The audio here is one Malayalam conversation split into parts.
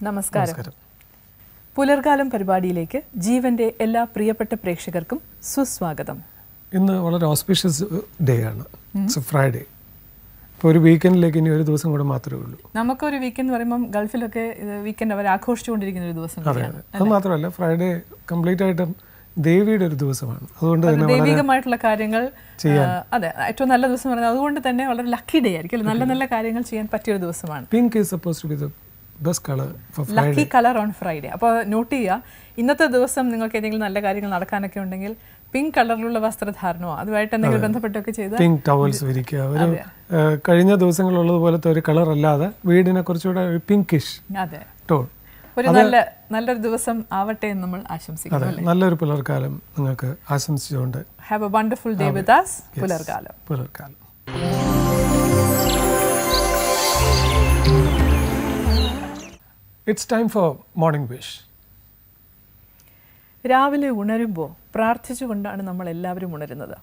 നമസ്കാരം. പുലർകാലം പരിപാടിയിലേക്ക് ജീവന്റെ എല്ലാ പ്രിയപ്പെട്ട പ്രേക്ഷകർക്കും സുസ്വാഗതം. ഇന്ന് വളരെ ഓസ്പീഷ്യസ് ഡേ ആണ്. It's Friday. ഇപ്പോൾ ഒരു വീക്കെൻഡിലേക്ക് ഇനി ഒരു ദിവസം കൂടെ മാത്രമേ ഉള്ളൂ. നമുക്കൊരു വീക്കെൻഡ് പറയുമ്പോൾ ഗൾഫിലൊക്കെ വീക്കെൻഡ് അവർ ആഘോഷിച്ചുകൊണ്ടിരിക്കുന്ന ഒരു ദിവസം. അതെ, അത് മാത്രമല്ല ഫ്രൈഡേ കംപ്ലീറ്റ് ആയിട്ടും ദേവിയുടെ ഒരു ദിവസമാണ്. അതുകൊണ്ട് തന്നെ ദൈവികമായിട്ടുള്ള കാര്യങ്ങൾ അതെ ഏറ്റവും നല്ല ദിവസം പറയുന്നത്. അതുകൊണ്ട് തന്നെ വളരെ ലക്കി ഡേ ആയിരിക്കും. നല്ല നല്ല കാര്യങ്ങൾ ചെയ്യാൻ പറ്റിയ ഒരു ദിവസമാണ്. Pink is supposed to be the best colour for Friday. Lucky colour on Friday. അപ്പോൾ നോട്ട് ചെയ്യുക, ഇന്നത്തെ ദിവസം നിങ്ങൾക്ക് ഏതെങ്കിലും നല്ല കാര്യങ്ങൾ നടക്കാനൊക്കെ ഉണ്ടെങ്കിൽ പിങ്ക് കളറിലുള്ള വസ്ത്രധാരണമോ അതുമായിട്ട് എന്തെങ്കിലും ബന്ധപ്പെട്ടൊക്കെ ചെയ്ത് പിങ്ക് ടവൽസ് വിരിക്കുക. ഒരു കഴിഞ്ഞ ദിവസങ്ങളുള്ളതുപോലത്തെ ഒരു കളർ അല്ലാതെ വീടിനെ കുറച്ചുകൂടെ ഒരു പിങ്കിഷ് അതെ ടോൺ. ഒരു നല്ലൊരു ദിവസം ആവട്ടെ എന്ന് നമ്മൾ ആശംസിക്കുന്നു. നല്ലൊരു പുലർക്കാലം നിങ്ങൾക്ക് ആശംസിച്ചുകൊണ്ട് have A wonderful day with us. പുലർകാലം. It's time for morning wish. രാവിലെ ഉണരുമ്പോൾ പ്രാർത്ഥിച്ചുകൊണ്ടാണ് നമ്മൾ എല്ലാവരും ഉണരുന്നത്.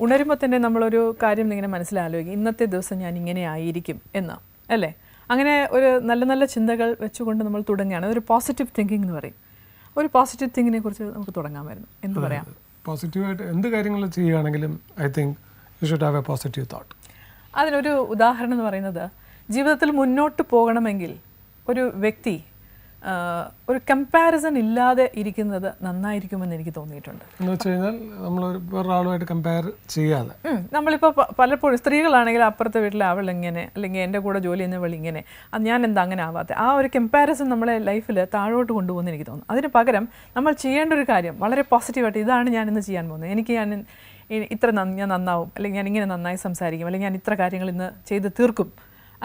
ഉണരുമ്പോൾ തന്നെ നമ്മളൊരു കാര്യം ഇങ്ങനെ മനസ്സിലാലോചിക്കും, ഇന്നത്തെ ദിവസം ഞാൻ ഇങ്ങനെ ആയിരിക്കും എന്ന്, അല്ലേ? അങ്ങനെ ഒരു നല്ല നല്ല ചിന്തകൾ വെച്ചുകൊണ്ട് നമ്മൾ തുടങ്ങുകയാണ്. അതൊരു പോസിറ്റീവ് തിങ്കിങ് എന്ന് പറയും. ഒരു പോസിറ്റീവ് തിങ്കിങ്ങിനെ കുറിച്ച് നമുക്ക് തുടങ്ങാമായിരുന്നു. എന്ത് പറയാം? പോസിറ്റീവായിട്ട് എന്ത് കാര്യങ്ങൾ ചെയ്യുകയാണെങ്കിലും I think you should have A positive thought. അതിനൊരു ഉദാഹരണം എന്ന് പറയുന്നത്, ജീവിതത്തിൽ മുന്നോട്ട് പോകണമെങ്കിൽ ഒരു വ്യക്തി ഒരു കമ്പാരിസൺ ഇല്ലാതെ ഇരിക്കുന്നത് നന്നായിരിക്കുമെന്ന് എനിക്ക് തോന്നിയിട്ടുണ്ട്. എന്ന് വെച്ച് കഴിഞ്ഞാൽ നമ്മൾ വേറൊരാളുമായിട്ട് കമ്പയർ ചെയ്യാതെ, നമ്മളിപ്പോൾ പലപ്പോഴും സ്ത്രീകളാണെങ്കിൽ അപ്പുറത്തെ വീട്ടിലെ അവൾ ഇങ്ങനെ, അല്ലെങ്കിൽ എൻ്റെ കൂടെ ജോലി ചെയ്യുന്നവൾ ഇങ്ങനെ, ഞാൻ എന്താ അങ്ങനെ ആവാത്തെ, ആ ഒരു കമ്പാരിസൺ നമ്മളെ ലൈഫിൽ താഴോട്ട് കൊണ്ടുപോകുമെന്ന് എനിക്ക് തോന്നുന്നു. അതിന് പകരം നമ്മൾ ചെയ്യേണ്ട ഒരു കാര്യം വളരെ പോസിറ്റീവായിട്ട്, ഇതാണ് ഞാൻ ഇന്ന് ചെയ്യാൻ പോകുന്നത്, എനിക്ക് ഞാൻ ഞാൻ നന്നാവും, അല്ലെങ്കിൽ ഞാൻ ഇങ്ങനെ നന്നായി സംസാരിക്കും, അല്ലെങ്കിൽ ഞാൻ ഇത്ര കാര്യങ്ങൾ ഇന്ന് ചെയ്ത് തീർക്കും.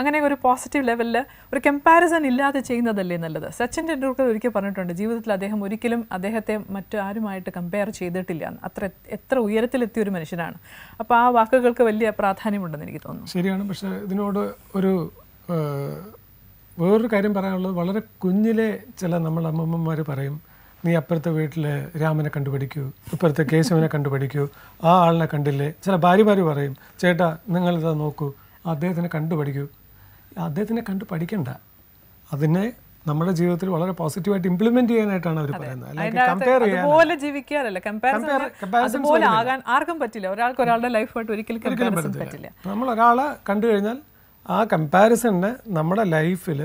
അങ്ങനെ ഒരു പോസിറ്റീവ് ലെവലിൽ ഒരു കമ്പാരിസൺ ഇല്ലാതെ ചെയ്യുന്നതല്ലേ നല്ലത്. സച്ചിൻ ടെണ്ടുൽക്കർ ഒരിക്കൽ പറഞ്ഞിട്ടുണ്ട്, ജീവിതത്തിൽ അദ്ദേഹം ഒരിക്കലും അദ്ദേഹത്തെ മറ്റു ആരുമായിട്ട് കമ്പയർ ചെയ്തിട്ടില്ല. എത്ര ഉയരത്തിലെത്തിയ ഒരു മനുഷ്യനാണ്. അപ്പോൾ ആ വാക്കുകൾക്ക് വലിയ പ്രാധാന്യമുണ്ടെന്ന് എനിക്ക് തോന്നുന്നു. ശരിയാണ്. പക്ഷേ ഇതിനോട് ഒരു വേറൊരു കാര്യം പറയാനുള്ളത്, വളരെ കുഞ്ഞിലെ ചില നമ്മൾ അമ്മമ്മമാർ പറയും, നീ അപ്പുറത്തെ വീട്ടിലെ രാമനെ കണ്ടുപിടിക്കൂ, ഇപ്പുറത്തെ കേശവനെ കണ്ടുപിടിക്കൂ, ആ ആളിനെ കണ്ടില്ലേ. ചില ഭാര്യമാർ പറയും, ചേട്ടാ നിങ്ങളിതാ നോക്കൂ, അദ്ദേഹത്തിനെ കണ്ടുപഠിക്കൂ. അദ്ദേഹത്തിനെ കണ്ടു പഠിക്കണ്ട, അതിനെ നമ്മുടെ ജീവിതത്തിൽ വളരെ പോസിറ്റീവായിട്ട് ഇംപ്ലിമെന്റ് ചെയ്യാനായിട്ടാണ് അവർ പറയുന്നത്. അതുപോലെ ജീവിക്കാനല്ല, അതുപോലെ ആകാൻ ആർക്കും പറ്റില്ല. ഒരാൾക്ക് ഒരാളുടെ ലൈഫായിട്ട് ഒരിക്കലും പറ്റില്ല. നമ്മൾ ഒരാളെ കണ്ടു കഴിഞ്ഞാൽ ആ കമ്പാരിസണിനെ നമ്മുടെ ലൈഫിൽ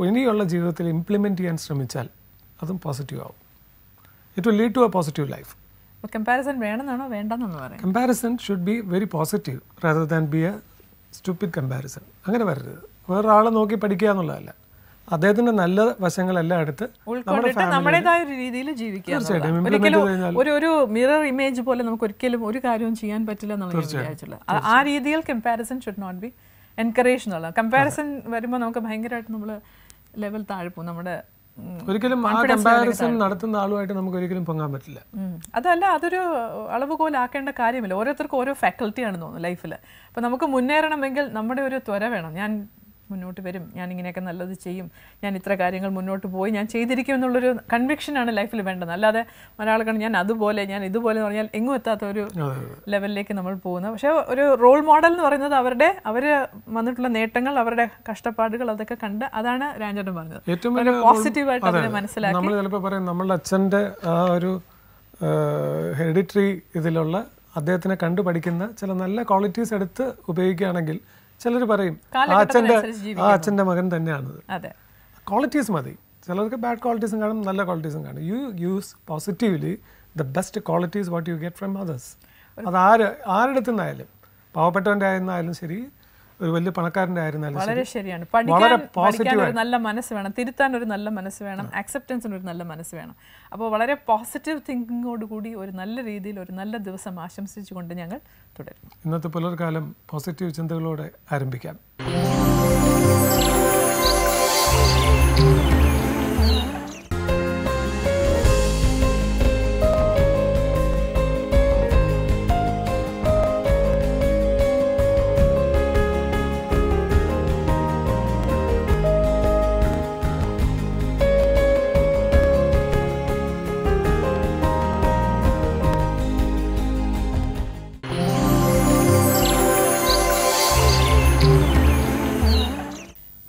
ഇനിയുള്ള ജീവിതത്തിൽ ഇംപ്ലിമെന്റ് ചെയ്യാൻ ശ്രമിച്ചാൽ അതും പോസിറ്റീവ് ആവും. It will lead to a positive life. Comparison വേണമെന്നാണോ വേണ്ടെന്നാണോ പറയാം? Comparison should be very positive rather than be a stupid comparison. അങ്ങനെ വരരുത്. വേറൊരാളെ നോക്കി പഠിക്കുക എന്നുള്ളതല്ല, അദ്ദേഹത്തിന്റെ നല്ല വശങ്ങളെല്ലാം എടുത്ത് നമ്മുടേതായ ഒരു രീതിയിൽ ജീവിക്കുക. ഒരു മിറർ ഇമേജ് പോലെ നമുക്ക് ഒരിക്കലും ഒരു കാര്യവും ചെയ്യാൻ പറ്റില്ല എന്നാണ് ഞാൻ വിചാരിച്ചുള്ളത്. ആ രീതിയിൽ comparison should not be encourage എന്നുള്ളത്. കമ്പാരിസൺ വരുമ്പോൾ നമുക്ക് ഭയങ്കരമായിട്ട് നമ്മൾ ലെവൽ താഴെ പോകും. നമ്മുടെ ഒരിക്കലും ആ കമ്പാരിസൺ നടത്തുന്ന ആളുമായിട്ട് നമുക്ക് ഒരിക്കലും പൊങ്ങാൻ പറ്റില്ല. അതല്ല, അതൊരു അളവുകോലാക്കേണ്ട കാര്യമില്ല. ഓരോരുത്തർക്കും ഓരോ ഫാക്കൽറ്റിയാണെന്ന് തോന്നുന്നു ലൈഫിൽ. അപ്പോൾ നമുക്ക് മുന്നേറണമെങ്കിൽ നമ്മുടെ ഒരു ത്വര വേണം. ഞാൻ മുന്നോട്ട് വരും, ഞാൻ ഇങ്ങനെയൊക്കെ നല്ലത് ചെയ്യും, ഞാൻ ഇത്ര കാര്യങ്ങൾ മുന്നോട്ട് പോയി ഞാൻ ചെയ്തിരിക്കും എന്നുള്ളൊരു കൺവിക്ഷനാണ് ലൈഫിൽ വേണ്ടത്. അല്ലാതെ ഒരാൾക്കാണ് ഞാൻ അതുപോലെ ഞാൻ ഇതുപോലെ എന്ന് പറഞ്ഞാൽ എങ്ങും എത്താത്ത ഒരു ലെവലിലേക്ക് നമ്മൾ പോകുന്നത്. പക്ഷേ ഒരു റോൾ മോഡൽ എന്ന് പറയുന്നത് അവർ വന്നിട്ടുള്ള നേട്ടങ്ങൾ, അവരുടെ കഷ്ടപ്പാടുകൾ, അതൊക്കെ കണ്ട് അതാണ് രാജേട്ടൻ പറഞ്ഞത്. ഏറ്റവും പോസിറ്റീവായിട്ട് അതിനെ മനസ്സിലാക്കി നമ്മൾ ചിലപ്പോൾ പറയും, നമ്മളുടെ അച്ഛൻ്റെ ആ ഒരു ഹെറിഡിറ്ററി ഇതിലുള്ള അദ്ദേഹത്തിനെ കണ്ടുപഠിക്കുന്ന ചില നല്ല ക്വാളിറ്റീസ് എടുത്ത് ഉപയോഗിക്കുകയാണെങ്കിൽ ചിലർ പറയും ആ അച്ഛൻ്റെ മകൻ തന്നെയാണത്. ക്വാളിറ്റീസ് മതി. ചിലർക്ക് ബാഡ് ക്വാളിറ്റീസും കാണും, നല്ല ക്വാളിറ്റീസും കാണും. You use positively the best qualities what you get from others. അത് ആരുടെ നിന്നായാലും, പാവപ്പെട്ടവൻ്റെ ആയിരുന്നാലും ശരി, ഒരു വലിയ പണക്കാരൻ്റെ ആയിരുന്നാലും വളരെ ശരിയാണ്. പഠിക്കാൻ ഒരു നല്ല മനസ്സ് വേണം, തിരുത്താൻ ഒരു നല്ല മനസ്സ് വേണം, ആക്സെപ്റ്റൻസിന് ഒരു നല്ല മനസ്സ് വേണം. അപ്പോൾ വളരെ പോസിറ്റീവ് തിങ്കിങ്ങോടുകൂടി ഒരു നല്ല രീതിയിൽ ഒരു നല്ല ദിവസം ആശംസിച്ചുകൊണ്ട് ഞങ്ങൾ തുടരും. ഇന്നത്തെ പുലർക്കാലം പോസിറ്റീവ് ചിന്തകളോടെ ആരംഭിക്കാം.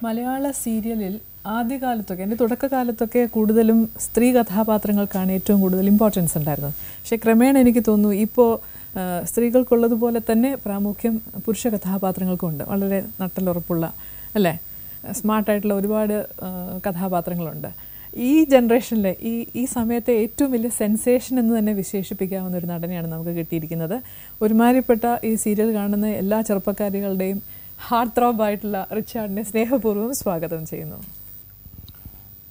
മലയാള സീരിയലിൽ ആദ്യകാലത്തൊക്കെ എൻ്റെ തുടക്കകാലത്തൊക്കെ കൂടുതലും സ്ത്രീ കഥാപാത്രങ്ങൾക്കാണ് ഏറ്റവും കൂടുതൽ ഇമ്പോർട്ടൻസ് ഉണ്ടായിരുന്നത്. പക്ഷേ ക്രമേണ എനിക്ക് തോന്നുന്നു ഇപ്പോൾ സ്ത്രീകൾക്കുള്ളതുപോലെ തന്നെ പ്രാമുഖ്യം പുരുഷ കഥാപാത്രങ്ങൾക്കുണ്ട്. വളരെ നട്ടലുറപ്പുള്ള അല്ലേ, സ്മാർട്ടായിട്ടുള്ള ഒരുപാട് കഥാപാത്രങ്ങളുണ്ട്. ഈ ജനറേഷനിൽ ഈ സമയത്തെ ഏറ്റവും വലിയ സെൻസേഷൻ എന്ന് തന്നെ വിശേഷിപ്പിക്കാവുന്ന ഒരു നടനെയാണ് നമുക്ക് കിട്ടിയിരിക്കുന്നത്. ഒരുമാതിരിപ്പെട്ട ഈ സീരിയൽ കാണുന്ന എല്ലാ ചെറുപ്പക്കാരികളുടെയും ഹാർട്ട് ത്രോബായിട്ടുള്ള റിച്ചാർഡിനെ സ്നേഹപൂർവ്വം സ്വാഗതം ചെയ്യുന്നു.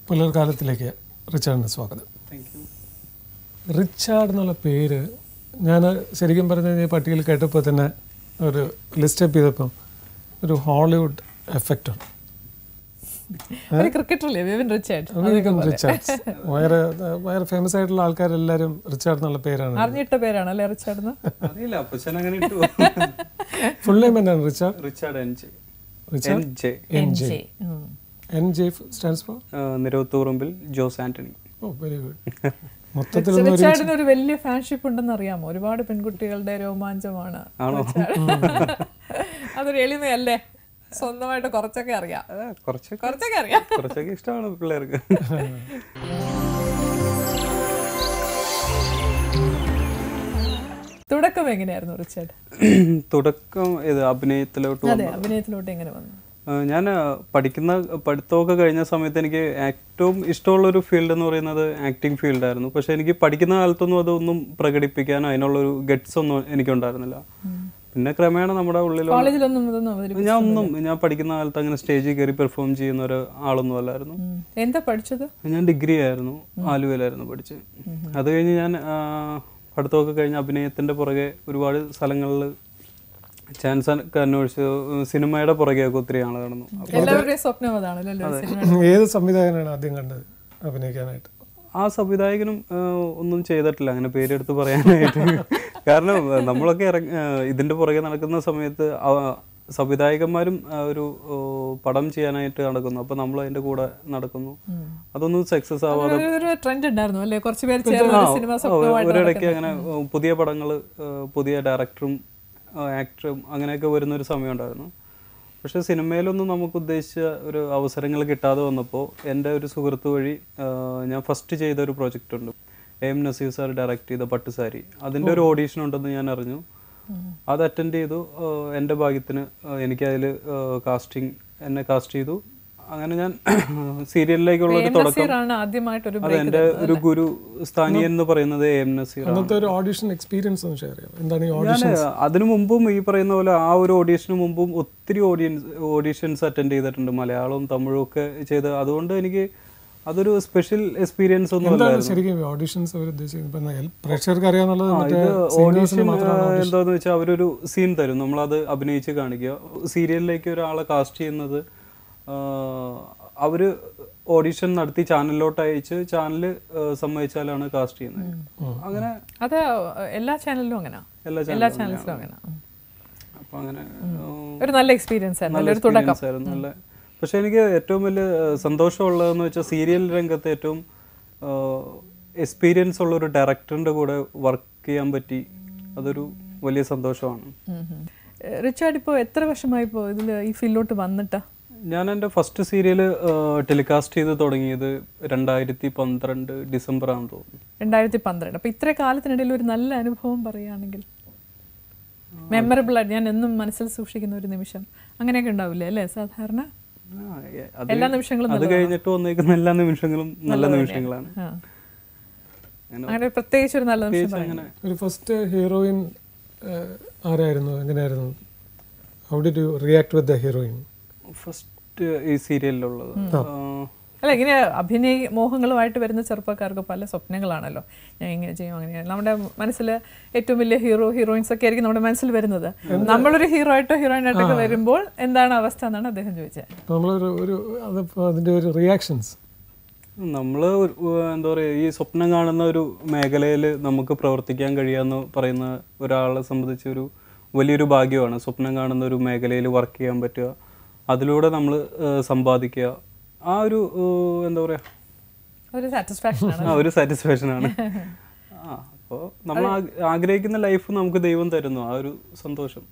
പുലർകാലത്തിലേക്ക് റിച്ചാർഡിന് സ്വാഗതം. റിച്ചാർഡ് എന്നുള്ള പേര് ഞാൻ ശരിക്കും പറഞ്ഞു കഴിഞ്ഞാൽ പട്ടികയിൽ കേട്ടപ്പോൾ തന്നെ ഒരു ലിസ്റ്റപ്പ് ചെയ്തപ്പം ഒരു ഹോളിവുഡ് എഫക്റ്റാണ്. ക്രിക്കറ്ററല്ലേ വിവിൻ റിച്ചാർഡ്? റിച്ചാർഡ്സ് ഭയങ്കര ഫേമസ് ആയിട്ടുള്ള ആൾക്കാരെല്ലാരും റിച്ചാർഡ് എന്നുള്ള പേരാണ് അറിഞ്ഞിട്ട പേരാണല്ലേ റിച്ചാർഡ്? ഫുൾ നെയിം എന്താണ്? NJ stands for Niravathurumbil Jose Antony. Very good. മൊത്തത്തിൽ റിച്ചാർഡിന് ഒരു വലിയ ഫാൻഷിപ്പ് ഉണ്ടെന്ന് അറിയാമോ? ഒരുപാട് പെൺകുട്ടികളുടെ രോമാഞ്ചമാണ്. അതൊരു എളിമയല്ലേ? സ്വന്തമായിട്ട് കുറച്ചൊക്കെ അറിയാം. കുറച്ചൊക്കെ അറിയാം. കുറച്ചൊക്കെ ഇഷ്ടമാണ് പിള്ളേർക്ക്. തുടക്കം എങ്ങനെയായിരുന്നു റിച്ചാർഡ്? തുടക്കം അഭിനയത്തിലോട്ട് എങ്ങനെ വന്നു? ഞാൻ പഠിത്തമൊക്കെ കഴിഞ്ഞ സമയത്ത് എനിക്ക് ഏറ്റവും ഇഷ്ടമുള്ളൊരു ഫീൽഡ് എന്ന് പറയുന്നത് ആക്ടിങ് ഫീൽഡായിരുന്നു. പക്ഷെ എനിക്ക് പഠിക്കുന്ന കാലത്തൊന്നും അതൊന്നും പ്രകടിപ്പിക്കാനോ അതിനുള്ളൊരു ഗട്ട്സ് ഒന്നും എനിക്കുണ്ടായിരുന്നില്ല. പിന്നെ ക്രമേണ നമ്മുടെ ഉള്ളിൽ ഞാൻ പഠിക്കുന്ന കാലത്ത് അങ്ങനെ സ്റ്റേജിൽ കയറി പെർഫോം ചെയ്യുന്ന ഒരു ആളൊന്നും അല്ലായിരുന്നു. എന്താ പഠിച്ചത്? ഞാൻ ഡിഗ്രി ആയിരുന്നു, ആലുവയിലായിരുന്നു പഠിച്ചത്. അത് കഴിഞ്ഞ് ഞാൻ പഠിത്തമൊക്കെ കഴിഞ്ഞ് അഭിനയത്തിന്റെ പുറകെ ഒരുപാട് സ്ഥലങ്ങളിൽ ചാൻസ് ഒക്കെ അന്വേഷിച്ചു. സിനിമയുടെ പുറകെയൊക്കെ ഒത്തിരി ആൾ നടന്നു. ഏത് സംവിധായകനാണ് ആദ്യം കണ്ടത് അഭിനയിക്കാനായിട്ട്? ആ സംവിധായകനും ഒന്നും ചെയ്തിട്ടില്ല അങ്ങനെ പേരെടുത്ത് പറയാനായിട്ട്. കാരണം നമ്മളൊക്കെ ഇതിന്റെ പുറകെ നടക്കുന്ന സമയത്ത് സംവിധായകന്മാരും ഒരു പടം ചെയ്യാനായിട്ട് നടക്കുന്നു. അപ്പൊ നമ്മൾ അതിന്റെ കൂടെ നടക്കുന്നു. അതൊന്നും സക്സസ് ആവാതെ ഒരിടയ്ക്ക് അങ്ങനെ പുതിയ പടങ്ങള് പുതിയ ഡയറക്ടറും ആക്ടറും അങ്ങനെയൊക്കെ വരുന്നൊരു സമയം ഉണ്ടായിരുന്നു. പക്ഷെ സിനിമയിലൊന്നും നമുക്ക് ഉദ്ദേശിച്ച ഒരു അവസരങ്ങൾ കിട്ടാതെ വന്നപ്പോൾ എൻ്റെ ഒരു സുഹൃത്ത് വഴി ഞാൻ ഫസ്റ്റ് ചെയ്ത ഒരു പ്രൊജക്റ്റ് ഉണ്ട്. AM നസീർ സാർ ഡയറക്റ്റ് ചെയ്ത പട്ടുസാരി. അതിൻ്റെ ഒരു ഓഡീഷൻ ഉണ്ടെന്ന് ഞാൻ അറിഞ്ഞു. അത് അറ്റൻഡ് ചെയ്തു. എൻ്റെ ഭാഗ്യത്തിന് എനിക്കതിൽ എന്നെ കാസ്റ്റ് ചെയ്തു. അങ്ങനെ ഞാൻ സീരിയലിലേക്കുള്ള ഒരു തുടക്കം. അത് എൻ്റെ ഒരു ഗുരു സ്ഥാനീയൻ എന്ന് പറയുന്നത് AM നസീർ. അതിനു മുമ്പും ഈ പറയുന്ന പോലെ ആ ഒരു ഓഡീഷന് മുമ്പും ഒത്തിരി ഓഡീഷൻസ് അറ്റൻഡ് ചെയ്തിട്ടുണ്ട്, മലയാളവും തമിഴും ഒക്കെ ചെയ്ത്. അതുകൊണ്ട് എനിക്ക് അതൊരു സ്പെഷ്യൽ എക്സ്പീരിയൻസ് ഒന്നും എന്താന്ന് വെച്ചാൽ അവരൊരു സീൻ തരും, നമ്മളത് അഭിനയിച്ച് കാണിക്കുക. സീരിയലിലേക്ക് ഒരാളെ കാസ്റ്റ് ചെയ്യുന്നത് അവര് ഓഡിഷൻ നടത്തി ചാനലിലോട്ട് അയച്ച് ചാനല് സമ്മതിച്ചാലാണ് കാസ്റ്റ് ചെയ്യുന്നത്. അങ്ങനെ അത് എല്ലാ ചാനലിലും അങ്ങനെ. അപ്പൊ അങ്ങനെ ഒരു നല്ല എക്സ്പീരിയൻസ് ആയിരുന്നു. നല്ല. പക്ഷെ എനിക്ക് ഏറ്റവും വലിയ സന്തോഷമുള്ളതെന്ന് വെച്ചാൽ സീരിയൽ രംഗത്ത് ഏറ്റവും എക്സ്പീരിയൻസ് ഉള്ള ഒരു ഡയറക്ടറിന്റെ കൂടെ വർക്ക് ചെയ്യാൻ പറ്റി. അതൊരു വലിയ സന്തോഷമാണ്. റിച്ചാർഡ് ഇപ്പോൾ എത്ര വർഷമായി ഇപ്പോൾ ഇതിൽ ഈ ഫീൽഡിലോട്ട് വന്നിട്ട്? ഞാൻ എൻ്റെ ഫസ്റ്റ് സീരിയൽ ടെലികാസ്റ്റ് ചെയ്ത് തുടങ്ങിയത് 2012 ഡിസംബർ ആണെന്ന് തോന്നുന്നു. 2012. അപ്പോൾ ഇത്ര കാലത്തിനിടയിൽ ഒരു നല്ല അനുഭവം പറയുകയാണെങ്കിൽ, മെമ്മറബിൾ ആയിട്ട് ഞാൻ എന്നും മനസ്സിൽ സൂക്ഷിക്കുന്ന ഒരു നിമിഷം അങ്ങനെയൊക്കെ ഉണ്ടാവില്ലേ അല്ലേ? സാധാരണ എല്ലാ നിമിഷങ്ങളും അത് കഴിഞ്ഞിട്ട് വന്നേക്കുന്ന എല്ലാ നിമിഷങ്ങളും നല്ല നിമിഷങ്ങളാണ്. അങ്ങനെ പ്രത്യേകിച്ച് ഒരു നല്ല നിമിഷം. ഒരു ഫസ്റ്റ് ഹീറോയിൻ ആരായിരുന്നു? എങ്ങനെയായിരുന്നു? How did you react with the heroine? First ഈ സീരിയലിലുള്ളത് അല്ല, ഇങ്ങനെ അഭിനയ മോഹങ്ങളുമായിട്ട് വരുന്ന ചെറുപ്പക്കാർക്ക് പല സ്വപ്നങ്ങളാണല്ലോ. ഞാൻ ഇങ്ങനെ ചെയ്യും, അങ്ങനെ. നമ്മുടെ മനസ്സിൽ ഏറ്റവും വലിയ ഹീറോയിൻസ് ഒക്കെ ആയിരിക്കും നമ്മുടെ മനസ്സിൽ വരുന്നത്. നമ്മളൊരു ഹീറോ ആയിട്ടോ ഹീറോയിൻ ആയിട്ടൊക്കെ വരുമ്പോൾ എന്താണ് അവസ്ഥ എന്നാണ് അദ്ദേഹം ചോദിച്ചത്. നമ്മൾ എന്താ പറയുക, ഈ സ്വപ്നം കാണുന്ന ഒരു മേഖലയിൽ നമുക്ക് പ്രവർത്തിക്കാൻ കഴിയാന്ന് പറയുന്ന ഒരാളെ സംബന്ധിച്ച് ഒരു വലിയൊരു ഭാഗ്യമാണ്. സ്വപ്നം കാണുന്ന ഒരു മേഖലയിൽ വർക്ക് ചെയ്യാൻ പറ്റുക, അതിലൂടെ നമ്മൾ സമ്പാദിക്കുക. ആ ഒരു എന്താ പറയാ, ഒരു സാറ്റിസ്ഫാക്ഷനാണ്. അപ്പോൾ നമ്മൾ ആഗ്രഹിക്കുന്ന ലൈഫ് നമുക്ക് ദൈവം തരുന്നു, ആ ഒരു സന്തോഷം.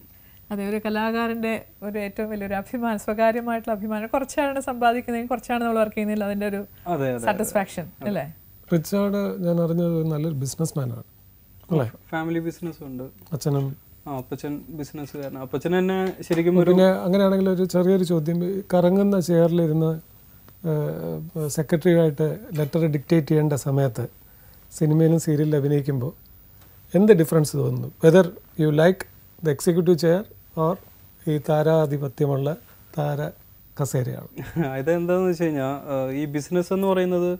അതെ, ഒരു കലാകാരൻ്റെ ഒരു ഏറ്റവും വലിയൊരു അഭിമാനം, സ്വകാര്യമായിട്ടുള്ള അഭിമാനം. കുറച്ചാണ് സമ്പാദിക്കുന്നതെങ്കിൽ കുറച്ചാണ് നമ്മൾ വർക്ക് ചെയ്യുന്നതിൽ അതിൻ്റെ ഒരു സാറ്റിസ്ഫാക്ഷൻ അല്ലേ? റിച്ചാർഡ് ഞാൻ അറിഞ്ഞത് നല്ലൊരു ബിസിനസ്മാനാണ് അല്ലേ? ഫാമിലി ബിസിനസ് ഉണ്ട്. അച്ഛനും അപ്പച്ചൻ ബിസിനസ്സുകാരൻ. അപ്പച്ചൻ തന്നെ ശരിക്കും പിന്നെ അങ്ങനെയാണെങ്കിൽ ഒരു ചെറിയൊരു ചോദ്യം, കറങ്ങുന്ന ചെയറിലിരുന്ന് സെക്രട്ടറിയായിട്ട് ലെറ്റർ ഡിക്റ്റേറ്റ് ചെയ്യേണ്ട സമയത്ത് സിനിമയിലും സീരിയലിൽ അഭിനയിക്കുമ്പോൾ എന്ത് ഡിഫറൻസ് തോന്നുന്നു? Whether you like the executive chair or ഈ താരാധിപത്യമുള്ള താര കസേരയാണ്? ഇതെന്താണെന്ന് വെച്ച് കഴിഞ്ഞാൽ ഈ ബിസിനസ് എന്ന് പറയുന്നത്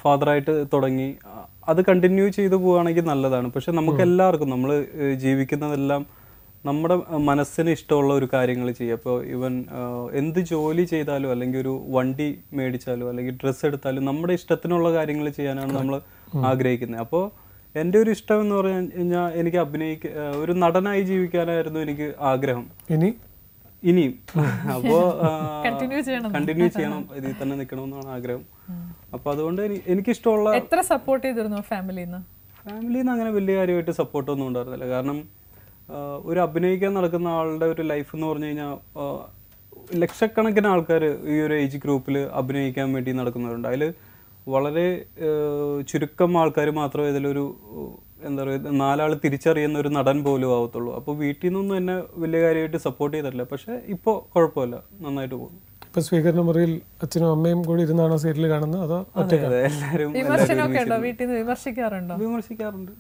ഫാദറായിട്ട് തുടങ്ങി അത് കണ്ടിന്യൂ ചെയ്തു പോവുകയാണെങ്കിൽ നല്ലതാണ്. പക്ഷെ നമുക്ക് എല്ലാവർക്കും നമ്മൾ ജീവിക്കുന്നതെല്ലാം നമ്മുടെ മനസ്സിന് ഇഷ്ടമുള്ള ഒരു കാര്യങ്ങൾ ചെയ്യുക. അപ്പോൾ ഈവൻ എന്ത് ജോലി ചെയ്താലും അല്ലെങ്കിൽ ഒരു വണ്ടി മേടിച്ചാലും അല്ലെങ്കിൽ ഡ്രസ്സ് എടുത്താലും നമ്മുടെ ഇഷ്ടത്തിനുള്ള കാര്യങ്ങൾ ചെയ്യാനാണ് നമ്മൾ ആഗ്രഹിക്കുന്നത്. അപ്പോൾ എൻ്റെ ഒരു ഇഷ്ടം എന്ന് പറഞ്ഞു കഴിഞ്ഞാൽ എനിക്ക് ഒരു നടനായി ജീവിക്കാനായിരുന്നു എനിക്ക് ആഗ്രഹം ഇനിയും. അപ്പോൾ കണ്ടിന്യൂ ചെയ്യണം, ഇതിൽ തന്നെ നിൽക്കണമെന്നാണ് ആഗ്രഹം. അപ്പോൾ അതുകൊണ്ട് എനിക്കിഷ്ടമുള്ള. എത്ര സപ്പോർട്ട് ചെയ്തിരുന്നു ഫാമിലിയിൽ നിന്ന്? അങ്ങനെ വലിയ കാര്യമായിട്ട് സപ്പോർട്ടൊന്നും ഉണ്ടായിരുന്നില്ല. കാരണം ഒരു അഭിനയിക്കാൻ നടക്കുന്ന ആളുടെ ഒരു ലൈഫ് എന്ന് പറഞ്ഞു കഴിഞ്ഞാൽ ലക്ഷക്കണക്കിന് ആൾക്കാർ ഈ ഒരു ഏജ് ഗ്രൂപ്പിൽ അഭിനയിക്കാൻ വേണ്ടി നടക്കുന്നവരുണ്ട്. അതിൽ വളരെ ചുരുക്കം ആൾക്കാർ മാത്രമേ ഇതിലൊരു എന്താ പറയുക 4 ആൾ തിരിച്ചറിയുന്ന ഒരു നടൻ പോലും ആവത്തുള്ളൂ. അപ്പോൾ വീട്ടിൽ നിന്നൊന്നും എന്നെ വലിയ കാര്യമായിട്ട് സപ്പോർട്ട് ചെയ്തിട്ടില്ല. പക്ഷെ ഇപ്പോൾ കുഴപ്പമില്ല, നന്നായിട്ട് പോകുന്നു. ഇപ്പൊ സ്വീകരണ മുറിയിൽ അച്ഛനും അമ്മയും കൂടി ഇരുന്നാണോ സീരിയൽ കാണുന്നത്? അതോ എല്ലാവരും വിമർശിക്കാറുണ്ടോ? വിമർശിക്കാറുണ്ട്,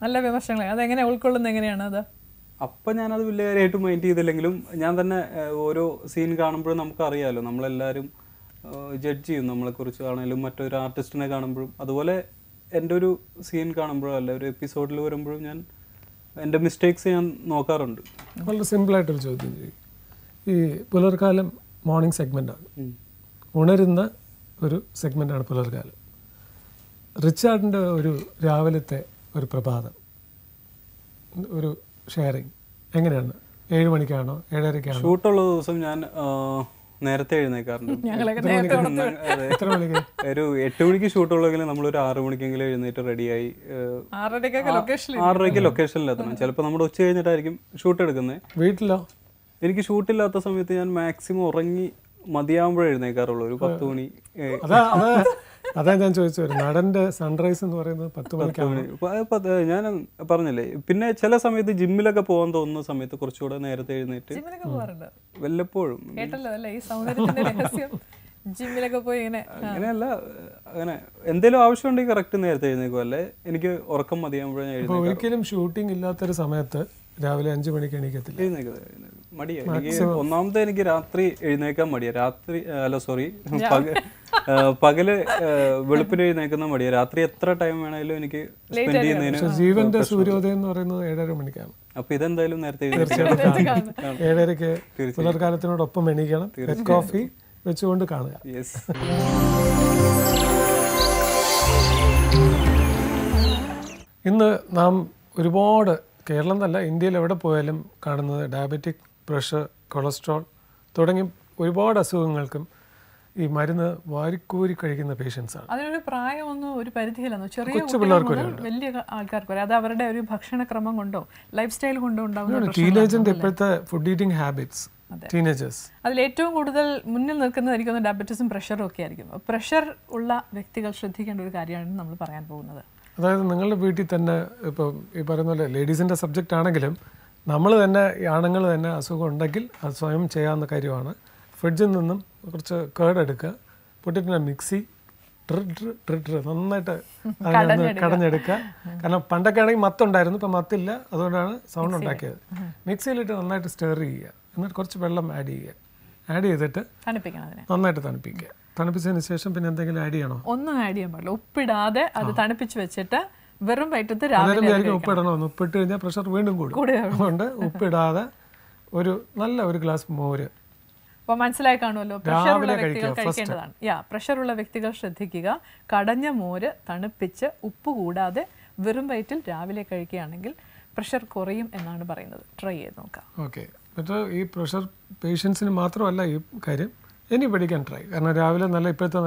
നല്ല വിമർശനങ്ങൾ. അതെങ്ങനെ ഉൾക്കൊള്ളുന്നത് എങ്ങനെയാണ് അത്? അപ്പം ഞാനത് വലിയ കാര്യമായിട്ട് മൈൻഡ് ചെയ്തില്ലെങ്കിലും ഞാൻ തന്നെ ഓരോ സീൻ കാണുമ്പോഴും നമുക്കറിയാമല്ലോ, നമ്മളെല്ലാവരും ജഡ്ജ് ചെയ്യും നമ്മളെക്കുറിച്ച് ആണെങ്കിലും മറ്റൊരു ആർട്ടിസ്റ്റിനെ കാണുമ്പോഴും. അതുപോലെ എൻ്റെ ഒരു സീൻ കാണുമ്പോഴോ അല്ല ഒരു എപ്പിസോഡിൽ വരുമ്പോഴും ഞാൻ എൻ്റെ മിസ്റ്റേക്സ് ഞാൻ നോക്കാറുണ്ട്. വളരെ സിമ്പിളായിട്ടൊരു ചോദ്യം ചെയ്യും. ഈ പുലർക്കാലം മോർണിംഗ് സെഗ്മെൻ്റാണ്, ഉണരുന്ന ഒരു സെഗ്മെൻ്റാണ് പുലർക്കാലം. റിച്ചാർഡിൻ്റെ ഒരു രാവിലത്തെ ഒരു പ്രഭാതം, ഒരു ഷെയറിങ് എങ്ങനെയാണ്? 7 മണിക്കാണോ 7:30ക്കാണോ? ഷൂട്ടുള്ള ദിവസം ഞാൻ നേരത്തെ എഴുന്നേക്കാറുണ്ട്. ഒരു 8 മണിക്ക് ഷൂട്ടുള്ളെങ്കിൽ നമ്മളൊരു 6 മണിക്കെങ്കിലും എഴുന്നേറ്റ് റെഡിയായി 6:30 ലൊക്കേഷനിലെത്തണം. ചിലപ്പോൾ നമ്മുടെ ഉച്ച കഴിഞ്ഞിട്ടായിരിക്കും ഷൂട്ട് എടുക്കുന്നത്. വീട്ടിലോ? എനിക്ക് ഷൂട്ടില്ലാത്ത സമയത്ത് ഞാൻ മാക്സിമം ഉറങ്ങി മതിയാകുമ്പോഴേ എഴുന്നേക്കാറുള്ളൂ. ഒരു 10 മണി. അതാ ഞാൻ ചോദിച്ചത്, നടന്റെ സൺറൈസ് എന്ന് പറയുന്നത് 10 മണിക്കാണ്. ഞാൻ പറഞ്ഞില്ലേ, പിന്നെ ചില സമയത്ത് ജിമ്മിലൊക്കെ പോകാൻ തോന്നുന്ന സമയത്ത് കുറച്ചുകൂടെ നേരത്തെ എഴുന്നേറ്റ് വല്ലപ്പോഴും. അങ്ങനെയല്ല, അങ്ങനെ എന്തെങ്കിലും ആവശ്യമുണ്ടെങ്കിൽ കറക്റ്റ് നേരത്തെ എഴുന്നേക്കും. അല്ലേ എനിക്ക് ഉറക്കം മതിയാകുമ്പോഴേ ഞാൻ എഴുന്നേക്കും. ഒരിക്കലും ഷൂട്ടിംഗ് ഇല്ലാത്തൊരു സമയത്ത് രാവിലെ 5 മണിക്ക് എണീക്കത്തില്ല. മടിയാ എനിക്ക്. ഒന്നാമത്തെ എനിക്ക് രാത്രി എഴുന്നേക്കാൻ മടിയാ. പകല് വെളുപ്പിന് എഴുന്നേക്കുന്ന മടിയാ. രാത്രി എത്ര ടൈം വേണേലും എനിക്ക് സ്പെൻഡ് ചെയ്യുന്നതിന്. ജീവന്റെ സൂര്യോദയം എന്ന് പറയുന്നത് 7:30 മണിക്കാണ്. അപ്പൊ ഇതെന്തായാലും നേരത്തെ 7:30ക്ക് പുലർക്കാലത്തിനോടൊപ്പം എണീക്കണം. കോഫി വെച്ചുകൊണ്ട് കാണുക. ഇന്ന് നാം ഒരുപാട്, കേരളം എന്നല്ല ഇന്ത്യയിൽ എവിടെ പോയാലും കാണുന്നത് ഡയബറ്റിക്, പ്രഷർ, കൊളസ്ട്രോൾ തുടങ്ങി ഒരുപാട് അസുഖങ്ങൾക്കും ഈ മരുന്ന് വാരിക്കൂരി കഴിക്കുന്ന പേഷ്യൻസ് ആണ്. അതിനൊരു പ്രായമൊന്നും ഒരു പരിധിയില്ലെന്നോ, ചെറിയ പിള്ളേർക്ക് വലിയ ആൾക്കാർക്ക് വരെ. അത് അവരുടെ ഒരു ഭക്ഷണക്രമം കൊണ്ടോ ലൈഫ് സ്റ്റൈൽ കൊണ്ടോ ഉണ്ടാകുന്ന ടീനേജിന്റെ ഇപ്പോഴത്തെ ഫുഡ് ഈറ്റിംഗ് ഹാബിറ്റ്സ്. അതിൽ ഏറ്റവും കൂടുതൽ മുന്നിൽ നിൽക്കുന്നത് എനിക്കൊന്ന് ഡയബറ്റീസും പ്രഷറും ഒക്കെ ആയിരിക്കും. പ്രഷർ ഉള്ള വ്യക്തികൾ ശ്രദ്ധിക്കേണ്ട ഒരു കാര്യമാണ് നമ്മൾ പറയാൻ പോകുന്നത്. അതായത് നിങ്ങളുടെ വീട്ടിൽ തന്നെ ഇപ്പം ഈ പറയുന്ന പോലെ ലേഡീസിൻ്റെ സബ്ജക്റ്റ് ആണെങ്കിലും നമ്മൾ തന്നെ, ആണുങ്ങൾ തന്നെ അസുഖം ഉണ്ടെങ്കിൽ അത് സ്വയം ചെയ്യാവുന്ന കാര്യമാണ്. ഫ്രിഡ്ജിൽ നിന്നും കുറച്ച് കേർഡ് എടുക്കുക, പൊട്ടിട്ട് മിക്സി നന്നായിട്ട് കടഞ്ഞെടുക്കുക. കാരണം പണ്ടൊക്കെ ആണെങ്കിൽ മത്തുണ്ടായിരുന്നു, ഇപ്പം മത്തില്ല, അതുകൊണ്ടാണ് സൗണ്ട് ഉണ്ടാക്കിയത്. മിക്സിയിലിട്ട് നന്നായിട്ട് സ്റ്റെർ ചെയ്യുക, എന്നിട്ട് കുറച്ച് വെള്ളം ആഡ് ചെയ്യുക. ആഡ് ചെയ്തിട്ട് നന്നായിട്ട് തണുപ്പിക്കുക. തണുപ്പിച്ചതിന് ശേഷം പിന്നെ എന്തെങ്കിലും ആഡ് ചെയ്യണോ? ഒന്നും ആഡ് ചെയ്യാൻ പാടില്ല. ഉപ്പിടാതെ അത് തണുപ്പിച്ച് വെച്ചിട്ട് വെറും വയറ്റത്ത് ഉപ്പിടണമെന്ന്. ഉപ്പിട്ട് കഴിഞ്ഞാൽ പ്രഷർ വീണ്ടും കൂടും. അതുകൊണ്ട് ഉപ്പിടാതെ നല്ല ഒരു ഗ്ലാസ് മോര്. അപ്പോൾ മനസ്സിലായി കാണുമല്ലോ, പ്രഷറുള്ള വ്യക്തികൾ കഴിക്കേണ്ടതാണ്. പ്രഷറുള്ള വ്യക്തികൾ ശ്രദ്ധിക്കുക, കടഞ്ഞ മോര് തണുപ്പിച്ച് ഉപ്പ് കൂടാതെ വെറും വയറ്റിൽ രാവിലെ കഴിക്കുകയാണെങ്കിൽ പ്രഷർ കുറയും എന്നാണ് പറയുന്നത്. ട്രൈ ചെയ്ത് നോക്കാം. ഓക്കെ. മറ്റേ ഈ പ്രഷർ പേഷ്യൻസിന് മാത്രമല്ല ഈ കാര്യം, ഇനി പഠിക്കാൻ ട്രൈ. കാരണം രാവിലെ ഇപ്പോഴത്തെ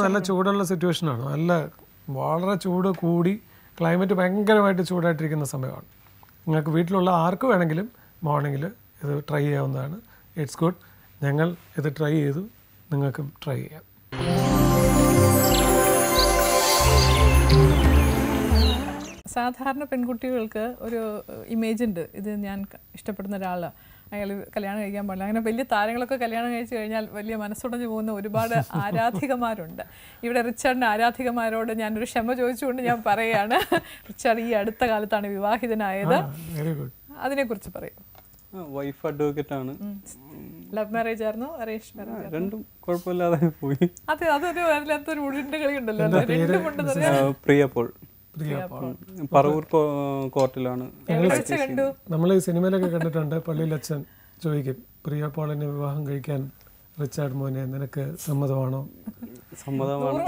നല്ല ചൂടുള്ള സിറ്റുവേഷനാണ്. വളരെ ചൂട് കൂടി ക്ലൈമറ്റ് ഭയങ്കരമായിട്ട് ചൂടായിട്ടിരിക്കുന്ന സമയമാണ്. നിങ്ങൾക്ക് വീട്ടിലുള്ള ആർക്ക് വേണമെങ്കിലും മോർണിംഗിൽ ഇത് ട്രൈ ചെയ്യാവുന്നതാണ്. It's good. ഞങ്ങൾ ഇത് ട്രൈ ചെയ്തു, നിങ്ങൾക്കും ട്രൈ ചെയ്യാം. സാധാരണ പെൺകുട്ടികൾക്ക് ഒരു ഇമേജ് ഉണ്ട്, ഇത് ഞാൻ ഇഷ്ടപ്പെടുന്ന ഒരാളാണ്, അയാൾ കല്യാണം കഴിക്കാൻ പാടില്ല. അങ്ങനെ വലിയ താരങ്ങളൊക്കെ കല്യാണം കഴിച്ചു കഴിഞ്ഞാൽ വലിയ മനസ്സുടഞ്ഞു പോകുന്ന ഒരുപാട് ആരാധികമാരുണ്ട്. ഇവിടെ റിച്ചാർഡിൻ്റെ ആരാധികമാരോട് ഞാനൊരു ക്ഷമ ചോദിച്ചുകൊണ്ട് ഞാൻ പറയുകയാണ്, റിച്ചാർഡ് ഈ അടുത്ത കാലത്താണ് വിവാഹിതനായത്, അതിനെക്കുറിച്ച് പറയും. വൈഫ് അഡ്വക്കേറ്റ് ആണ്. ലവ് മാരേജ് ആയിരുന്നു, അറേഞ്ച് മാരേജ്? രണ്ടും കുഴപ്പമില്ലാതെ പോയി. അതെ, അതൊരു അതിനകത്തൊരു ഉരുണ്ട് കളി ഉണ്ടല്ലോ. പ്രിയപ്പോൾ പറവൂർ കോർട്ടിലാണ്. നമ്മൾ ഈ സിനിമയിലൊക്കെ കണ്ടിട്ടുണ്ട്, പള്ളിയിൽ അച്ഛൻ ചോദിക്കും, പ്രിയ പോളിനെ വിവാഹം കഴിക്കാൻ റിച്ചാർഡ് മോനെ നിനക്ക് സമ്മതമാണോ? സമ്മതമാണ്.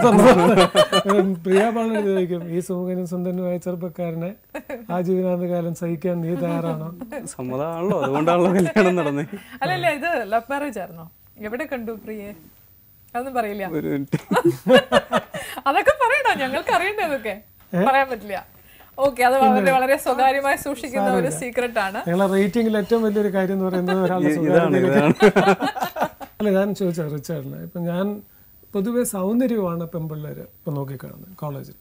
പ്രിയ പോളിനെ ചോദിക്കും, ഈ സുമുഖനും സുന്ദരനുമായ ചെറുപ്പക്കാരനെ ആ ജീവിതാന്തകാലം സഹിക്കാൻ നീ തയ്യാറാണോ? സമ്മതമാണല്ലോ, അതുകൊണ്ടാണല്ലോ കല്യാണം നടന്നത്. അല്ലല്ല, ഇത് ലവ് മാരേജ് ആയിരുന്നോ? എവിടെ കണ്ടു പ്രിയെ? അതൊന്നും പറയില്ല. അതൊക്കെ പറയണോ? ഞങ്ങൾക്ക് അറിയണ്ടേ അതൊക്കെ? പറയാൻ പറ്റില്ല. ഓക്കെ, അത് വളരെ സ്വകാര്യമായി സൂക്ഷിക്കുന്ന ഒരു സീക്രട്ട് ആണ്. ഞങ്ങളെ റേറ്റിംഗിൽ ഏറ്റവും വലിയൊരു കാര്യം എന്ന് പറയുന്നത് അല്ല, ഞാൻ ചോദിച്ച റിച്ചാർഡിന്, ഇപ്പം ഞാൻ പൊതുവെ സൗന്ദര്യമാണ് പെൺപിള്ളേർ ഇപ്പം നോക്കിക്കാണുന്നത് കോളേജിൽ.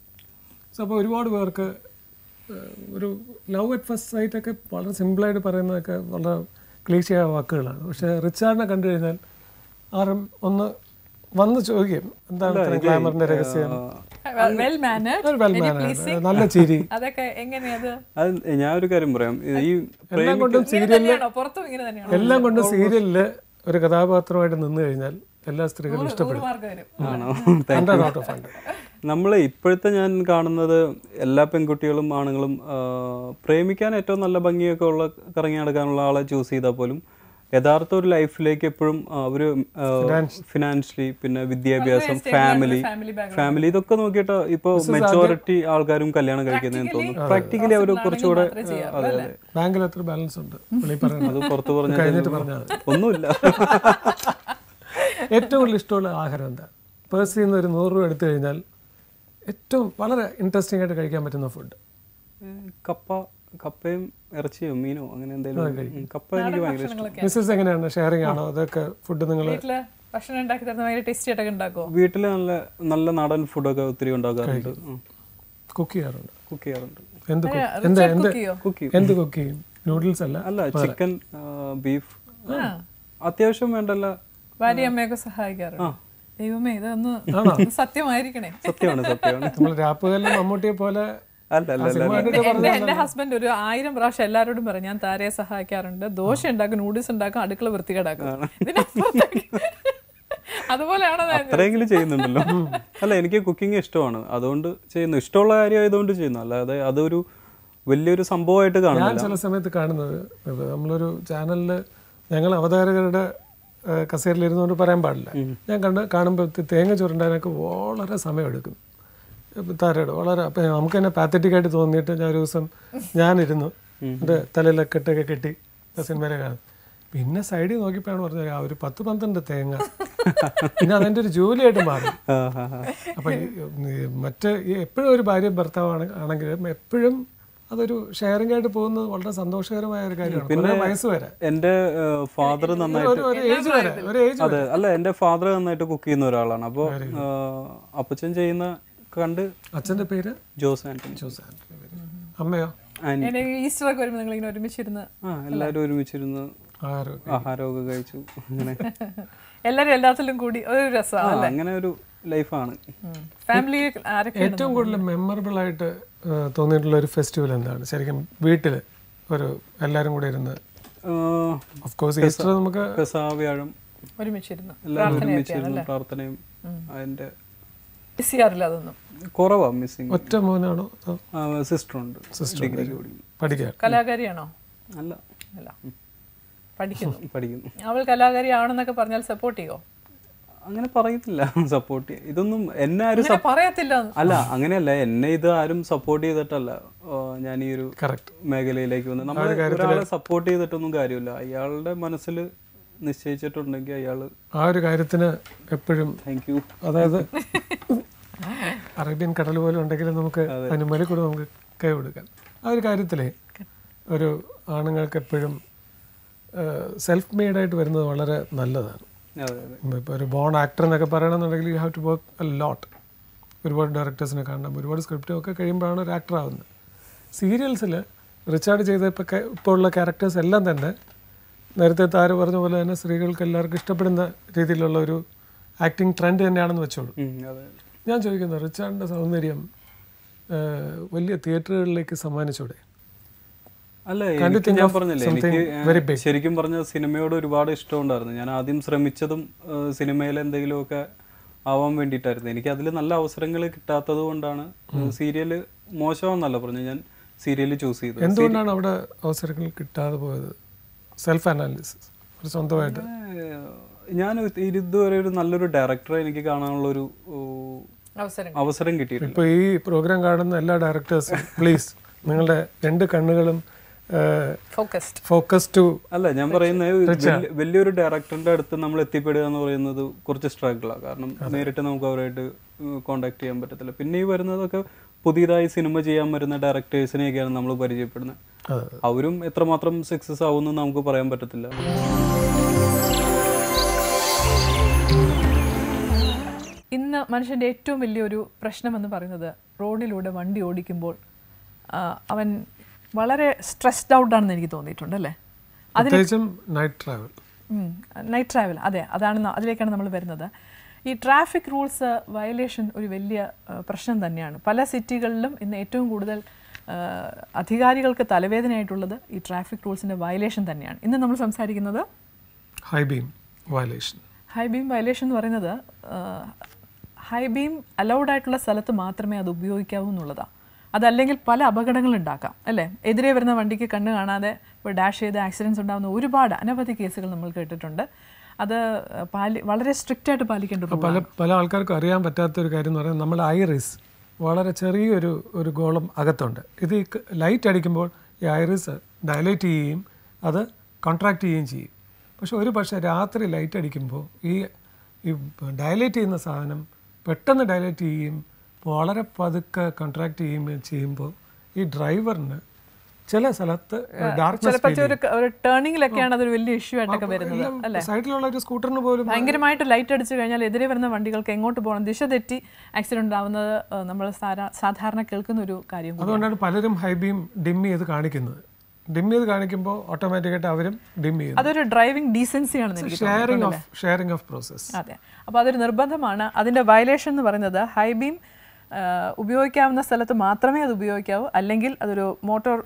സോ അപ്പോൾ ഒരുപാട് പേർക്ക് ഒരു ലവ് അറ്റ് ഫസ്റ്റ് സൈറ്റ് ഒക്കെ വളരെ സിമ്പിളായിട്ട് പറയുന്നതൊക്കെ വളരെ ക്ലീശയായ വാക്കുകളാണ്. പക്ഷേ റിച്ചാർഡിനെ കണ്ടു കഴിഞ്ഞാൽ ആരും ഒന്ന് വന്ന് ചോദിക്കും, എന്താണ് ഗ്ലാമറിന്റെ രഹസ്യം? നല്ല ചിരി. ഞാൻ ഒരു കാര്യം പറയാം, ഈ എല്ലാം കൊണ്ടും സീരിയലില് ഒരു കഥാപാത്രമായിട്ട് നിന്ന് കഴിഞ്ഞാൽ എല്ലാ സ്ത്രീകളും ഇഷ്ടപ്പെടും. നമ്മൾ ഇപ്പോഴത്തെ ഞാൻ കാണുന്നത് എല്ലാ പെൺകുട്ടികളും ആണുങ്ങളും പ്രേമിക്കാൻ ഏറ്റവും നല്ല ഭംഗിയൊക്കെ ഉള്ള കറങ്ങി നടക്കാനുള്ള ആളെ ചൂസ് ചെയ്താൽ പോലും യഥാർത്ഥ ഒരു ലൈഫിലേക്ക് എപ്പോഴും ഒരു ഫിനാൻഷ്യലി, പിന്നെ വിദ്യാഭ്യാസം, ഫാമിലി ഇതൊക്കെ നോക്കിയിട്ട് ഇപ്പൊ മെജോറിറ്റി ആൾക്കാരും കല്യാണം കഴിക്കുന്നതെന്ന് തോന്നുന്നു. പ്രാക്ടിക്കലി അവർ കുറച്ചുകൂടെ ബാങ്കിൽ എത്ര ബാലൻസ് ഉണ്ട് അത് പുറത്ത് പറഞ്ഞാൽ ഒന്നുമില്ല. ഏറ്റവും കൂടുതൽ ഇഷ്ടമുള്ള ആഹാരം എന്താ? പേഴ്സിൽ നിന്ന് ഒരു 100 രൂപ എടുത്തു കഴിഞ്ഞാൽ ഏറ്റവും വളരെ ഇൻട്രസ്റ്റിംഗ് ആയിട്ട് കഴിക്കാൻ പറ്റുന്ന ഫുഡ്? കപ്പയും ഇറച്ചിയോ മീനോ അങ്ങനെ എന്തെങ്കിലും. കപ്പ എനിക്ക് ഭയങ്കര ഇഷ്ടം. മിസ്സസ് എങ്ങനെയാണ്, ഷെയറിംഗ് ആണോ അതൊക്കെ ഫുഡ്? നിങ്ങൾ വീട്ടില് നല്ല നാടൻ ഫുഡൊക്കെ ഒത്തിരി ഉണ്ടാക്കാറുണ്ട്. കുക്ക് ചെയ്യാറുണ്ട്. എന്ത് കുക്ക് ചെയ്യും? നൂഡിൽസ് അല്ല, ചിക്കൻ, ബീഫ്, അത്യാവശ്യം വേണ്ടല്ല. ഭാര്യയമ്മയൊക്കെ സഹായിക്കാറുണ്ട്. ദൈവമേ, ഇതൊന്ന് സത്യമായിരിക്കണേ. സത്യമാണ്. നമ്മൾ രാപ്പുകാലിലും മമ്മൂട്ടിയെ പോലെ എന്റെ ഹസ്ബൻഡ് ഒരു 1000 പ്രാവശ്യം എല്ലാവരോടും പറയും, ഞാൻ താരയെ സഹായിക്കാറുണ്ട്, ദോശ ഉണ്ടാക്കും, നൂഡിൽസ് ഉണ്ടാക്കും, അടുക്കള വൃത്തികേടാക്കും. അതുപോലെയാണോ? അത്രയെങ്കിലും ചെയ്യുന്നുണ്ടല്ലോ. അല്ല, എനിക്ക് കുക്കിംഗ് ഇഷ്ടമാണ്, അതുകൊണ്ട് ചെയ്യുന്നു. ഇഷ്ടമുള്ള കാര്യം ആയതുകൊണ്ട് ചെയ്യുന്നു, അല്ലാതെ അതൊരു വലിയൊരു സംഭവമായിട്ട് കാണുന്നില്ല. ഞാൻ ചില സമയത്ത് കാണുന്നത്, നമ്മളൊരു ചാനലില് ഞങ്ങൾ അവതാരകരുടെ കസേരയിലിരുന്നുകൊണ്ട് പറയാൻ പാടില്ല, ഞാൻ കാണുമ്പോൾ തേങ്ങ ചുരണ്ടാനൊക്കെ വളരെ സമയമെടുക്കും താരയുടെ, വളരെ. അപ്പം നമുക്ക് തന്നെ പാത്തറ്റിക്കായിട്ട് തോന്നിയിട്ട് ഞാൻ ഒരു ദിവസം ഞാനിരുന്നു, എൻ്റെ തലയിലൊക്കെ കെട്ടൊക്കെ കെട്ടി സിനിമയിലെ കാണും. പിന്നെ സൈഡിൽ നോക്കിയപ്പോഴാണ് പറഞ്ഞത്, ആ ഒരു 10-12 തേങ്ങ. പിന്നെ അതെൻ്റെ ഒരു ജോലിയായിട്ട് മാറി. അപ്പം മറ്റ് എപ്പോഴും ഒരു ഭാര്യ ഭർത്താവ് ആണെങ്കിലും എപ്പോഴും അതൊരു ഷെയറിംഗ് ആയിട്ട് പോകുന്നത് വളരെ സന്തോഷകരമായ ഒരു കാര്യമാണ്. പിന്നെ വയസ്സ് വരെ എൻ്റെ ഫാദർ നന്നായിട്ട് എൻ്റെ ഫാദർ നന്നായിട്ട് കുക്ക് ചെയ്യുന്ന ഒരാളാണ്. അപ്പോൾ അപ്പച്ചൻ ചെയ്യുന്ന കണ്ട്. അച്ഛൻ്റെ പേര് ജോസ് ആന്റണി. അമ്മയോ? ഈസ്റ്റർ ഒക്കെ വരുമ്പോൾ നിങ്ങൾ ഇങ്ങനെ ഒരുമിച്ചിരുന്ന് എല്ലാവരും ഒരുമിച്ചിരുന്ന് ആഹാരമൊക്കെ കഴിച്ചു. അങ്ങനെ എല്ലാവരും എല്ലാത്തിലും കൂടി ഒരു രസമാണ്. അങ്ങനെ ഒരു ലൈഫാണ്. ഫാമിലി ഏറ്റവും കൂടുതൽ മെമ്മറബിൾ ആയിട്ട് തോന്നിയിട്ടുള്ള ഒരു ഫെസ്റ്റിവൽ എന്താണ് ശരിക്കും? വീട്ടിൽ ഒരു എല്ലാവരും കൂടെ ഇരുന്ന്, ഓഫ് കോഴ്സ് ഈസ്റ്റർ നമുക്ക് വ്യാഴം ഒരുമിച്ചിരുന്ന് എല്ലാവരും ഒരുമിച്ചിരുന്ന് പ്രാർത്ഥനയും അതിന്റെ അതൊന്നും കുറവാ മിസ്സിംഗ്. ഒറ്റ മോനാണോ? സിസ്റ്ററുണ്ട്. പഠിക്കാൻ കലാകാരിയാണോ? അല്ല, പഠിക്കുന്നു. അവൾ കലാകാരി ആണെന്നൊക്കെ പറഞ്ഞാൽ സപ്പോർട്ട് ചെയ്യോ? അങ്ങനെ പറയത്തില്ല. സപ്പോർട്ട് ഇതൊന്നും എന്നെ ആരും പറയത്തില്ല. അല്ല, അങ്ങനെയല്ല, എന്നെ ഇത് ആരും സപ്പോർട്ട് ചെയ്തിട്ടല്ല ഞാൻ ഈ ഒരു മേഖലയിലേക്ക് വന്നത്. നമ്മൾ ഒരാളെ സപ്പോർട്ട് ചെയ്തിട്ടൊന്നും കാര്യമില്ല. അയാളുടെ മനസ്സിൽ നിശ്ചയിച്ചിട്ടുണ്ടെങ്കിൽ അയാള് ആ ഒരു കാര്യത്തിന് എപ്പോഴും താങ്ക് യു. അതായത് അറേബ്യൻ കടൽ പോലെ ഉണ്ടെങ്കിലും നമുക്ക് അനുമതി കൂടെ നമുക്ക് കൈ കൊടുക്കാം. ആ ഒരു കാര്യത്തിലേ ഒരു ആണുങ്ങൾക്ക് എപ്പോഴും സെൽഫ് മെയ്ഡായിട്ട് വരുന്നത് വളരെ നല്ലതാണ്. ഇപ്പോൾ ഒരു ബോൺ ആക്ടർ എന്നൊക്കെ പറയണമെന്നുണ്ടെങ്കിൽ you have to work a lot. ഒരുപാട് ഡയറക്ടേഴ്സിനെ കാണണം, ഒരുപാട് സ്ക്രിപ്റ്റും ഒക്കെ കഴിയുമ്പോഴാണ് ഒരു ആക്ടർ ആവുന്നത്. സീരിയൽസിൽ റിച്ചാർഡ് ചെയ്ത ഇപ്പോൾ ഉള്ള ക്യാരക്ടേഴ്സ് എല്ലാം തന്നെ നേരത്തെ താര പറഞ്ഞ പോലെ തന്നെ സ്ത്രീകൾക്ക് എല്ലാവർക്കും ഇഷ്ടപ്പെടുന്ന രീതിയിലുള്ള ഒരു ആക്ടിങ് ട്രെൻഡ് തന്നെയാണെന്ന് വെച്ചോളൂ. ഞാൻ ചോദിക്കുന്നത്, റിച്ചാർഡിൻ്റെ സൗന്ദര്യം വലിയ തിയേറ്ററുകളിലേക്ക് സമ്മാനിച്ചൂടെ? അല്ല, എനിക്ക് ഞാൻ പറഞ്ഞില്ലേ, എനിക്ക് ശരിക്കും പറഞ്ഞ സിനിമയോട് ഒരുപാട് ഇഷ്ടമുണ്ടായിരുന്നു. ഞാൻ ആദ്യം ശ്രമിച്ചതും സിനിമയിൽ എന്തെങ്കിലുമൊക്കെ ആവാൻ വേണ്ടിയിട്ടായിരുന്നു. എനിക്ക് അതിൽ നല്ല അവസരങ്ങൾ കിട്ടാത്തത് കൊണ്ടാണ് സീരിയല് മോശമാണെന്നല്ല പറഞ്ഞു, ഞാൻ സീരിയല് ചൂസ് ചെയ്തത്. എന്തുകൊണ്ടാണ് അവിടെ അവസരങ്ങൾ കിട്ടാതെ പോയത്? സെൽഫ് അനാലിസിസ് സ്വന്തമായിട്ട്. ഞാൻ ഇതുവരെ ഒരു നല്ലൊരു ഡയറക്ടറെ എനിക്ക് കാണാനുള്ള ഒരു അവസരം കിട്ടിയിട്ടില്ല. ഇപ്പോൾ ഈ പ്രോഗ്രാം കാണുന്ന എല്ലാ ഡയറക്ടേഴ്സും പ്ലീസ് നിങ്ങളുടെ 2 കണ്ണുകളും ഫോക്കസ് ടു. അല്ല, ഞാൻ പറയുന്നത് വലിയൊരു ഡയറക്ടറിന്റെ അടുത്ത് നമ്മൾ എത്തിപ്പെടുക എന്ന് പറയുന്നത് കുറച്ച് സ്ട്രഗിളാണ്. കാരണം നേരിട്ട് നമുക്ക് അവരായിട്ട് കോണ്ടാക്ട് ചെയ്യാൻ പറ്റത്തില്ല. പിന്നെ ഈ വരുന്നതൊക്കെ പുതിയതായി സിനിമ ചെയ്യാൻ വരുന്ന ഡയറക്ടേഴ്സിനെയൊക്കെയാണ് നമ്മൾ പരിചയപ്പെടുന്നത്. അവരും എത്രമാത്രം സക്സസ് ആവുമെന്ന് നമുക്ക് പറയാൻ പറ്റത്തില്ല. ഇന്ന് മനുഷ്യൻ്റെ ഏറ്റവും വലിയൊരു പ്രശ്നമെന്ന് പറയുന്നത് റോഡിലൂടെ വണ്ടി ഓടിക്കുമ്പോൾ അവൻ വളരെ സ്ട്രെസ്ഡ് ഔട്ടാണെന്ന് എനിക്ക് തോന്നിയിട്ടുണ്ട്. അല്ലേ? Night travel. അതെ, അതിലേക്കാണ് നമ്മൾ വരുന്നത്. ഈ ട്രാഫിക് റൂൾസ് വയലേഷൻ ഒരു വലിയ പ്രശ്നം തന്നെയാണ്. പല സിറ്റികളിലും ഇന്ന് ഏറ്റവും കൂടുതൽ അധികാരികൾക്ക് തലവേദനയായിട്ടുള്ളത് ഈ ട്രാഫിക് റൂൾസിൻ്റെ വയലേഷൻ തന്നെയാണ്. ഇന്ന് നമ്മൾ സംസാരിക്കുന്നത് high beam violation. High beam violation എന്ന് പറയുന്നത് ഹൈ ബീം അലൗഡ് ആയിട്ടുള്ള സ്ഥലത്ത് മാത്രമേ അത് ഉപയോഗിക്കാവൂ എന്നുള്ളതാണ്. അതല്ലെങ്കിൽ പല അപകടങ്ങളുണ്ടാക്കാം. അല്ലേ? എതിരെ വരുന്ന വണ്ടിക്ക് കണ്ണ് കാണാതെ ഇപ്പോൾ ഡാഷ് ചെയ്ത് ആക്സിഡൻറ്റ്സ് ഉണ്ടാകുന്ന ഒരുപാട് അനവധി കേസുകൾ നമ്മൾ കേട്ടിട്ടുണ്ട്. അത് വളരെ സ്ട്രിക്റ്റ് ആയിട്ട് പാലിക്കേണ്ടത്. പല ആൾക്കാർക്കും അറിയാൻ പറ്റാത്തൊരു കാര്യം എന്ന് പറയുന്നത് നമ്മുടെ ഐറിസ് വളരെ ചെറിയൊരു ഗോളം അകത്തുണ്ട്. ഇത് ലൈറ്റ് അടിക്കുമ്പോൾ ഈ ഐറിസ് ഡയലേറ്റ് ചെയ്യുകയും അത് കോൺട്രാക്ട് ചെയ്യുകയും ചെയ്യും. പക്ഷേ രാത്രി ലൈറ്റ് അടിക്കുമ്പോൾ ഈ ഡയലേറ്റ് ചെയ്യുന്ന സാധനം പെട്ടെന്ന് ഡയലേറ്റ് ചെയ്യുകയും വളരെ പതുക്കെ കോൺട്രാക്ട് ചെയ്യുമ്പോൾ ഈ ഡ്രൈവറിന് ചില സ്ഥലത്ത് ടേണിങ്ങിലൊക്കെയാണ് അതൊരു വലിയ ഇഷ്യൂ ആയിട്ടൊക്കെ വരുന്നത്. അല്ലേ? സൈഡിലുള്ള ഒരു സ്കൂട്ടറിന് പോലും ഭയങ്കരമായിട്ട് ലൈറ്റ് അടിച്ചു കഴിഞ്ഞാൽ എതിരെ വരുന്ന വണ്ടികൾക്ക് എങ്ങോട്ട് പോകണം, ദിശ തെറ്റി ആക്സിഡന്റ് ഉണ്ടാവുന്നത് നമ്മൾ സാധാരണ കേൾക്കുന്ന ഒരു കാര്യം. അതുകൊണ്ടാണ് പലരും ഹൈ ബീം ഡിം ചെയ്ത് കാണിക്കുന്നത്. ഡിം ചെയ്ത് കാണിക്കുമ്പോൾ ഓട്ടോമാറ്റിക്കായിട്ട് അവരും ഡിം ചെയ്യും. അതൊരു ഡ്രൈവിംഗ് ഡീസൻസി ആണെന്ന് ഷെയറിംഗ് ഓഫ് പ്രോസസ്. അതെ, അപ്പോൾ അതൊരു നിർബന്ധമാണ്. അതിൻ്റെ വയലേഷൻ എന്ന് പറയുന്നത് ഹൈ ബീം ഉപയോഗിക്കാവുന്ന സ്ഥലത്ത് മാത്രമേ അത് ഉപയോഗിക്കാവൂ, അല്ലെങ്കിൽ അതൊരു മോട്ടോർ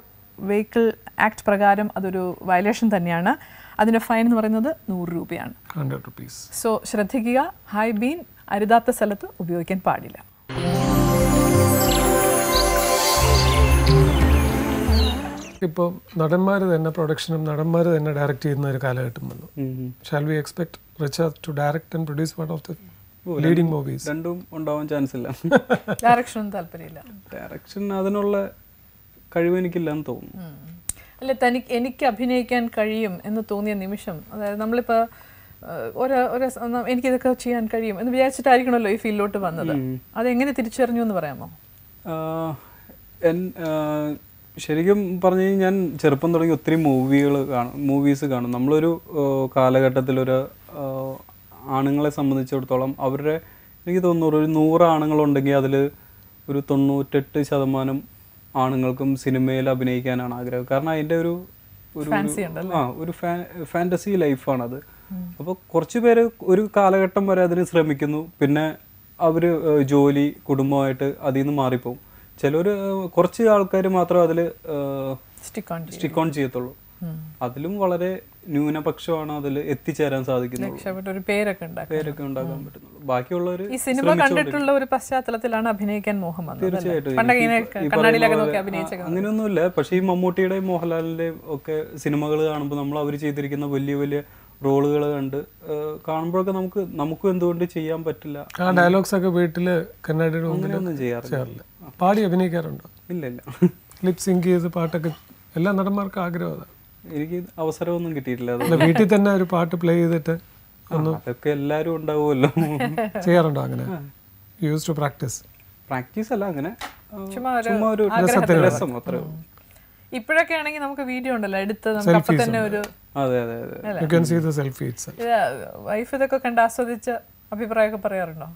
വെഹിക്കിൾ ആക്ട് പ്രകാരം അതൊരു വയലേഷൻ തന്നെയാണ്. അതിൻ്റെ ഫൈൻ എന്ന് പറയുന്നത് 100 രൂപയാണ്. 100 rupees. സോ ശ്രദ്ധിക്കുക, ഹൈ ബീം അരുതാത്ത സ്ഥലത്ത് ഉപയോഗിക്കാൻ പാടില്ല. ഇപ്പോൾ നടന്മാർ തന്നെ പ്രൊഡക്ഷനും നടന്മാർ തന്നെ ഡയറക്റ്റ് ചെയ്യുന്ന ഒരു കാലഘട്ടം വന്നു. Shall we expect Richard to direct and produce one of the leading movies? രണ്ടും ഉണ്ടാവാൻ ചാൻസ് ഇല്ല. ഡയറക്ഷൻ താല്പര്യമില്ല. ഡയറക്ഷൻ അതിനുള്ള കഴിവ് എനിക്കില്ലെന്ന് തോന്നുന്നു. അല്ല, എനിക്ക് അഭിനയിക്കാൻ കഴിയും എന്ന് തോന്നിയ നിമിഷം, അതായത് നമ്മളിപ്പോൾ എനിക്കിതൊക്കെ ചെയ്യാൻ കഴിയും എന്ന് വിചാരിച്ചിട്ടായിരിക്കണമല്ലോ ഈ ഫീൽഡിലോട്ട് വന്നത്. അതെങ്ങനെ തിരിച്ചറിഞ്ഞു എന്ന് പറയാമോ? ശരിക്കും പറഞ്ഞു കഴിഞ്ഞാൽ ഞാൻ ചെറുപ്പം തുടങ്ങി ഒത്തിരി മൂവീസ് കാണും. നമ്മളൊരു കാലഘട്ടത്തിലൊരു ആണുങ്ങളെ സംബന്ധിച്ചിടത്തോളം അവരുടെ, എനിക്ക് തോന്നുന്നു ഒരു 100 ആണുങ്ങളുണ്ടെങ്കിൽ അതിൽ ഒരു 98% ആണുങ്ങൾക്കും സിനിമയിൽ അഭിനയിക്കാനാണ് ആഗ്രഹം. കാരണം അതിൻ്റെ ഒരു ഫാൻറ്റസി ലൈഫാണത്. അപ്പോൾ കുറച്ച് പേര് ഒരു കാലഘട്ടം വരെ അതിന് ശ്രമിക്കുന്നു, പിന്നെ അവർ ജോലി കുടുംബമായിട്ട് അതിൽ നിന്ന് മാറിപ്പോവും. ചിലർ കുറച്ച് ആൾക്കാർ മാത്രം അതിൽ സ്റ്റിക്ക് ഓൺ ചെയ്യത്തുള്ളൂ. അതിലും വളരെ ന്യൂനപക്ഷമാണ് അതിൽ എത്തിച്ചേരാൻ സാധിക്കുന്നത്, പേരൊക്കെ ഉണ്ടാക്കാൻ പറ്റുന്നുള്ളൂ. ബാക്കിയുള്ളവർ ഈ സിനിമ കണ്ടിട്ടുള്ള ഒരു പശ്ചാത്തലത്തിലാണ് അഭിനയിക്കാൻ മോഹം വന്നത്. തീർച്ചയായിട്ടും അങ്ങനെയൊന്നുമില്ല. പക്ഷേ ഈ മമ്മൂട്ടിയുടെയും മോഹൻലാലിന്റെയും ഒക്കെ സിനിമകൾ കാണുമ്പോൾ നമ്മൾ അവർ ചെയ്തിരിക്കുന്ന വലിയ വലിയ റോളുകൾ കാണുമ്പോഴൊക്കെ നമുക്കും എന്തുകൊണ്ട് ചെയ്യാൻ പറ്റില്ല. ആ ഡയലോഗ്സ് ഒക്കെ വീട്ടില് കന്നഡ അങ്ങനെയൊന്നും ചെയ്യാറില്ല. പാടി അഭിനയിക്കാറുണ്ടോ? ഇല്ല. ലിപ് സിങ്ക് ചെയ്ത് പാട്ടൊക്കെ എല്ലാ നടന്മാർക്കും ആഗ്രഹം. എനിക്ക് അവസരമൊന്നും കിട്ടിയിട്ടില്ല. വീട്ടിൽ തന്നെ ഒരു പാട്ട് പ്ലേ ചെയ്തിട്ട് അതൊക്കെ എല്ലാരും ഉണ്ടാവുമല്ലോ. ചെയ്യാറുണ്ടോ അങ്ങനെ? യൂസ് ടു പ്രാക്ടീസ് അല്ല, അങ്ങനെ ചുമ്മാ ഒരു രസം അത്രേ. ഇപ്പോഴൊക്കെ ആണെങ്കിൽ നമുക്ക് വീഡിയോ ഉണ്ടല്ലോ എടുത്ത് നമുക്ക് അപ്പൊ തന്നെ ഒരു അതെ അതെ അതെ You can see the selfie itself. Wife ഇതൊക്കെ കണ്ട് ആസ്വദിച്ച് അഭിപ്രായമൊക്കെ പറയാറുണ്ടോ?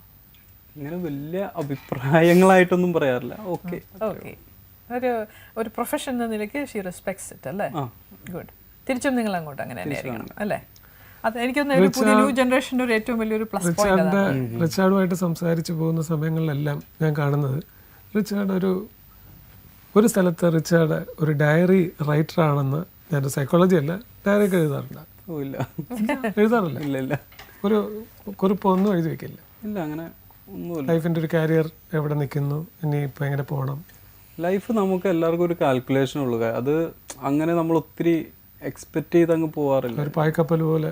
ഇങ്ങനെ വലിയ അഭിപ്രായങ്ങളായിട്ടൊന്നും പറയാറില്ല. ഓക്കെ ഓക്കെ, ഒരു പ്രൊഫഷൻ എന്ന നിലയ്ക്ക് ഷീ റെസ്പെക്ട്സ് ഇറ്റ് അല്ലേ? ഗുഡ്. തിരിച്ചും നിങ്ങൾ അങ്ങോട്ട് അങ്ങനെ തന്നെ ആയിരിക്കണം അല്ലേ? അത് എനിക്കൊന്ന് ഒരു പുതിയ ന്യൂ ജനറേഷൻ്റെ ഒരു ഏറ്റവും വലിയൊരു പ്ലസ് പോയിന്റ്. റിച്ചാർഡുമായിട്ട് സംസാരിച്ചു പോകുന്ന സമയങ്ങളിലെല്ലാം ഞാൻ കാണുന്നത് റിച്ചാർഡ് ഒരു സ്ഥലത്ത് റിച്ചാർഡ് ഒരു ഡയറി റൈറ്റർ ആണെന്ന്, ഞാൻ സൈക്കോളജി അല്ല, ഡയറി ഒക്കെ എഴുതാറുണ്ട്. എഴുതാറില്ല? ഇല്ല ഇല്ല, ഒരു കുറിപ്പ് ഒന്നും എഴുതി വെക്കില്ല. ഇല്ല അങ്ങനെ ഒന്നുമില്ല. ലൈഫിൻ്റെ ഒരു കാരിയർ എവിടെ നിൽക്കുന്നു, ഇനി ഇപ്പം എങ്ങനെ പോകണം. ലൈഫ് നമുക്ക് എല്ലാവർക്കും ഒരു കാൽക്കുലേഷൻ ഉള്ളു. അത് അങ്ങനെ നമ്മൾ ഒത്തിരി എക്സ്പെക്ട് ചെയ്ത് അങ്ങ് പോവാറില്ല. ഒരു പായ്ക്കപ്പൽ പോലെ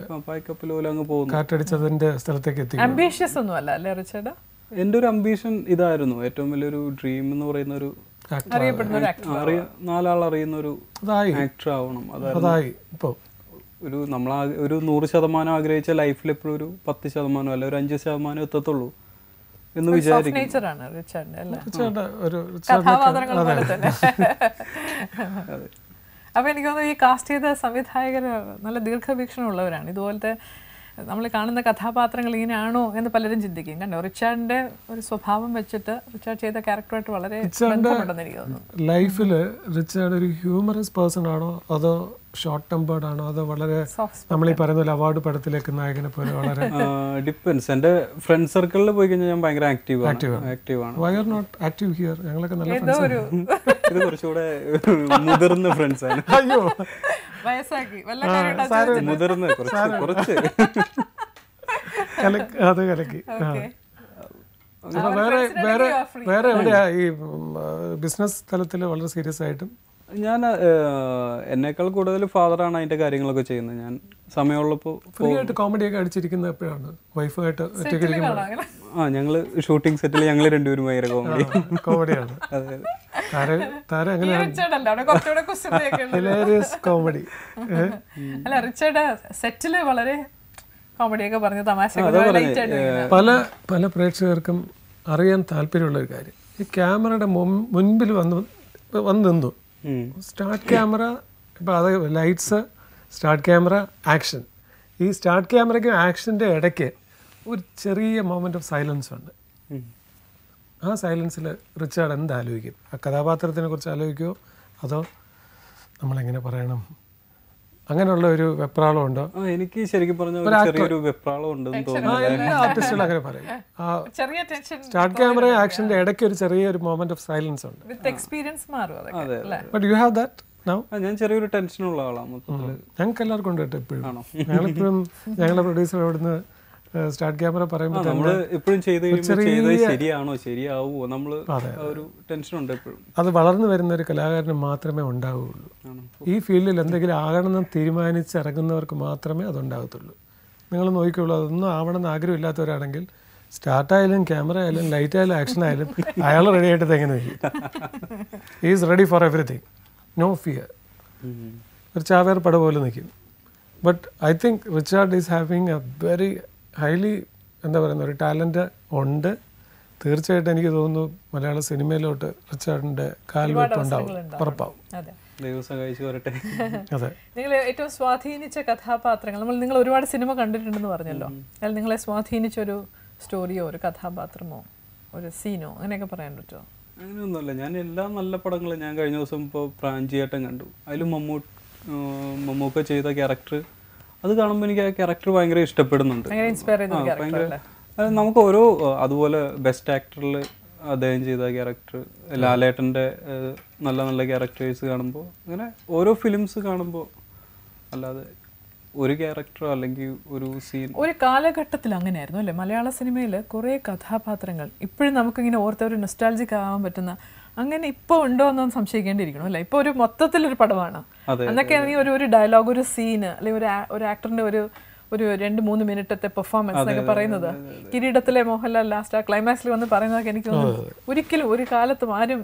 അങ്ങ് പോകുന്നു, കാറ്റടിച്ചതിന്റെ സ്ഥലത്തേക്ക് എത്തി. ആംബിഷ്യസ് ഒന്നും അല്ല അല്ലേ റിച്ചാർഡ്? എൻ്റെ ഒരു അംബീഷൻ ഇതായിരുന്നു, ഏറ്റവും വലിയൊരു ഡ്രീം എന്ന് പറയുന്ന ഒരു നാലാൾ അറിയുന്ന ഒരു ആക്ടർ ആവണം. അതായി ഇപ്പോൾ ഒരു നമ്മൾ ഒരു 100% ആഗ്രഹിച്ച ലൈഫിൽ എപ്പോഴും ഒരു 10% അല്ല ഒരു 5% എത്തത്തുള്ളൂ എന്ന് വിചാരിക്കും. അപ്പൊ എനിക്ക് തോന്നുന്നു ഈ കാസ്റ്റ് ചെയ്ത സംവിധായകർ നല്ല ദീർഘവീക്ഷണം ഉള്ളവരാണ്. ഇതുപോലത്തെ നമ്മൾ കാണുന്ന കഥാപാത്രങ്ങൾ ഇങ്ങനെയാണോ എന്ന് പലരും ചിന്തിക്കും. കണ്ടോ, റിച്ചാർഡിന്റെ ഒരു സ്വഭാവം വെച്ചിട്ട് റിച്ചാർഡ് ചെയ്ത ക്യാരക്ടറായിട്ട് വളരെ ബന്ധമുണ്ടെന്ന് എനിക്ക് തോന്നുന്നു. ലൈഫിൽ റിച്ചാർഡ് ഒരു ഹ്യൂമറസ് പേഴ്സൺ ആണോ അതോ ഷോർട്ട് ടെമ്പേർഡ് ആണോ അതോ വളരെ നമ്മൾ ഈ പറയുന്ന പോലെ അവാർഡ് പടത്തിലേക്ക് നായകനെ പോലെ വളരെ ഡിപ്പെൻസ്. എൻ്റെ ഫ്രണ്ട് സർക്കിളിൽ പോയി കഴിഞ്ഞാൽ ഞാൻ ഭയങ്കര ആക്റ്റീവ് ആണ്. Why are not active here? ഞങ്ങളൊക്കെ നല്ല ഇത് കുറച്ചുകൂടെ മുതിർന്ന ഫ്രണ്ട്സ് ആണ്. അയ്യോ, മുതിർന്ന കുറച്ച് അത് കലക്കി. വേറെ എവിടെയാ ഈ ബിസിനസ് തലത്തിൽ വളരെ സീരിയസ് ആയിട്ടും? ഞാൻ എന്നേക്കാൾ കൂടുതൽ ഫാദറാണ് അതിന്റെ കാര്യങ്ങളൊക്കെ ചെയ്യുന്നത്. ഞാൻ സമയമുള്ളപ്പോൾ ഫ്രീ ആയിട്ട് കോമഡി ഒക്കെ അടിച്ചിരിക്കുന്നത് എപ്പോഴാണ്? വൈഫായിട്ട് ഒറ്റയ്ക്ക് ഇരിക്കുമ്പോൾ? ഞങ്ങള് ഷൂട്ടിംഗ് സെറ്റിൽ ഞങ്ങൾ രണ്ടുപേരും ഭയങ്കര കോമഡിയാണ്. കോമഡി അല്ല, റിച്ചാർഡ് സെറ്റില് വളരെ കോമഡിയൊക്കെ പറഞ്ഞു തമാശ. പല പ്രേക്ഷകർക്കും അറിയാൻ താല്പര്യമുള്ള ഒരു കാര്യം, ഈ ക്യാമറയുടെ മുൻപിൽ വന്ന് നിന്നു. സ്റ്റാർട്ട് ക്യാമറ, ഇപ്പം അത് ലൈറ്റ്സ്, സ്റ്റാർട്ട് ക്യാമറ, ആക്ഷൻ. ഈ സ്റ്റാർട്ട് ക്യാമറയ്ക്കും ആക്ഷൻ്റെ ഇടയ്ക്ക് ഒരു ചെറിയ മൊമെൻ്റ് ഓഫ് സൈലൻസ് ഉണ്ട്. ആ സൈലൻസിൽ റിച്ചാർഡ് എന്താലോചിക്കും? ആ കഥാപാത്രത്തിനെ കുറിച്ച് ആലോചിക്കുമോ അതോ നമ്മളെങ്ങനെ പറയണം, അങ്ങനെയുള്ള ഒരു വെപ്രാളം ഉണ്ടോ? എനിക്ക് ശരിക്കും പറഞ്ഞ ചെറിയൊരു വെപ്രാളം ഉണ്ടെന്ന് തോന്നുന്നു. എല്ലാ ആർട്ടിസ്റ്റുകളും അങ്ങനെ പറയും. സ്റ്റാർട്ട് ക്യാമറ ആക്ഷന്റെ ഇടയ്ക്ക് ഒരു ചെറിയൊരു മൊമെന്റ് ഓഫ് സൈലൻസ് ഉണ്ട്. But you have that now? ഞാൻ ചെറിയൊരു ടെൻഷനുള്ള ആളാണ്. ഞങ്ങൾക്ക് എല്ലാവർക്കും ഉണ്ട് കേട്ടോ ഇപ്പോഴും. ഞങ്ങളിപ്പോഴും ഞങ്ങളുടെ പ്രൊഡ്യൂസർ അവിടുന്ന് സ്റ്റാർട്ട് ക്യാമറ പറയുമ്പോൾ അത് വളർന്നു വരുന്ന ഒരു കലാകാരന് മാത്രമേ ഉണ്ടാവുകയുള്ളൂ. ഈ ഫീൽഡിൽ എന്തെങ്കിലും ആകണമെന്ന് തീരുമാനിച്ച് ഇറങ്ങുന്നവർക്ക് മാത്രമേ അതുണ്ടാകത്തുള്ളൂ. നിങ്ങൾ നോക്കിക്കോളൂ, അതൊന്നും ആവണമെന്ന് ആഗ്രഹമില്ലാത്തവരാണെങ്കിൽ സ്റ്റാർട്ടായാലും ക്യാമറ ആയാലും ലൈറ്റ് ആയാലും ആക്ഷൻ ആയാലും അയാൾ റെഡി ആയിട്ട് എങ്ങനെ നിൽക്കും. Is ready for everything, no fear. ഒരു ചാവേർ പട പോലെ നിൽക്കും. But I think Richard is having a very highly എന്താ പറയുന്ന ഒരു ടാലൻറ്റ് ഉണ്ട്. തീർച്ചയായിട്ടും എനിക്ക് തോന്നുന്നു മലയാള സിനിമയിലോട്ട് റിച്ചാർഡിൻ്റെ കാൽവെപ്പുണ്ടാവും, ഉറപ്പാവും. അതെ, നിങ്ങൾ ഏറ്റവും സ്വാധീനിച്ച കഥാപാത്രങ്ങൾ, നിങ്ങൾ ഒരുപാട് സിനിമ കണ്ടിട്ടുണ്ടെന്ന് പറഞ്ഞല്ലോ, അതിൽ നിങ്ങളെ സ്വാധീനിച്ചൊരു സ്റ്റോറിയോ ഒരു കഥാപാത്രമോ ഒരു സീനോ അങ്ങനെയൊക്കെ പറയാൻ പറ്റുമോ? അങ്ങനെയൊന്നുമല്ല, ഞാൻ എല്ലാ നല്ല പടങ്ങളും ഞാൻ കഴിഞ്ഞ ദിവസം ഇപ്പോൾ പ്രാഞ്ചിയേട്ടൻ കണ്ടു. അതിൽ മമ്മൂക്ക ചെയ്ത ക്യാരക്ടർ, അത് കാണുമ്പോൾ എനിക്ക് ആ ക്യാരക്ടർ ഭയങ്കര ഇഷ്ടപ്പെടുന്നുണ്ട്. ഭയങ്കര നമുക്ക് ഓരോ അതുപോലെ ബെസ്റ്റ് ആക്ടറിൽ അദ്ദേഹം ചെയ്ത ക്യാരക്ടർ, ലാലേട്ടൻ്റെ നല്ല നല്ല ക്യാരക്ടേഴ്സ് കാണുമ്പോൾ, അങ്ങനെ ഓരോ ഫിലിംസ് കാണുമ്പോൾ, അല്ലാതെ ഒരു ക്യാരക്ടറോ അല്ലെങ്കിൽ ഒരു സീൻ. ഒരു കാലഘട്ടത്തിൽ അങ്ങനെയായിരുന്നു അല്ലേ മലയാള സിനിമയിൽ കുറേ കഥാപാത്രങ്ങൾ ഇപ്പോഴും നമുക്കിങ്ങനെ ഓർത്ത ഒരു നൊസ്റ്റാൾജിക് ആവാൻ പറ്റുന്ന, അങ്ങനെ ഇപ്പോൾ ഉണ്ടോ എന്നൊന്നും സംശയിക്കേണ്ടിയിരിക്കണം അല്ലേ? ഇപ്പോൾ ഒരു മൊത്തത്തിലൊരു പടമാണ്. അന്നൊക്കെ ആണെങ്കിൽ ഒരു ഡയലോഗ്, ഒരു സീന്, അല്ലെങ്കിൽ ഒരു ആക്ടറിന്റെ ഒരു 2-3 മിനിറ്റത്തെ പെർഫോമൻസ് എന്നൊക്കെ പറയുന്നത്, കിരീടത്തിലെ മോഹൻലാൽ ലാസ്റ്റ് ആ ക്ലൈമാക്സിൽ വന്ന് പറയുന്നതൊക്കെ എനിക്ക് തോന്നുന്നു ഒരിക്കലും ഒരു കാലത്തും ആരും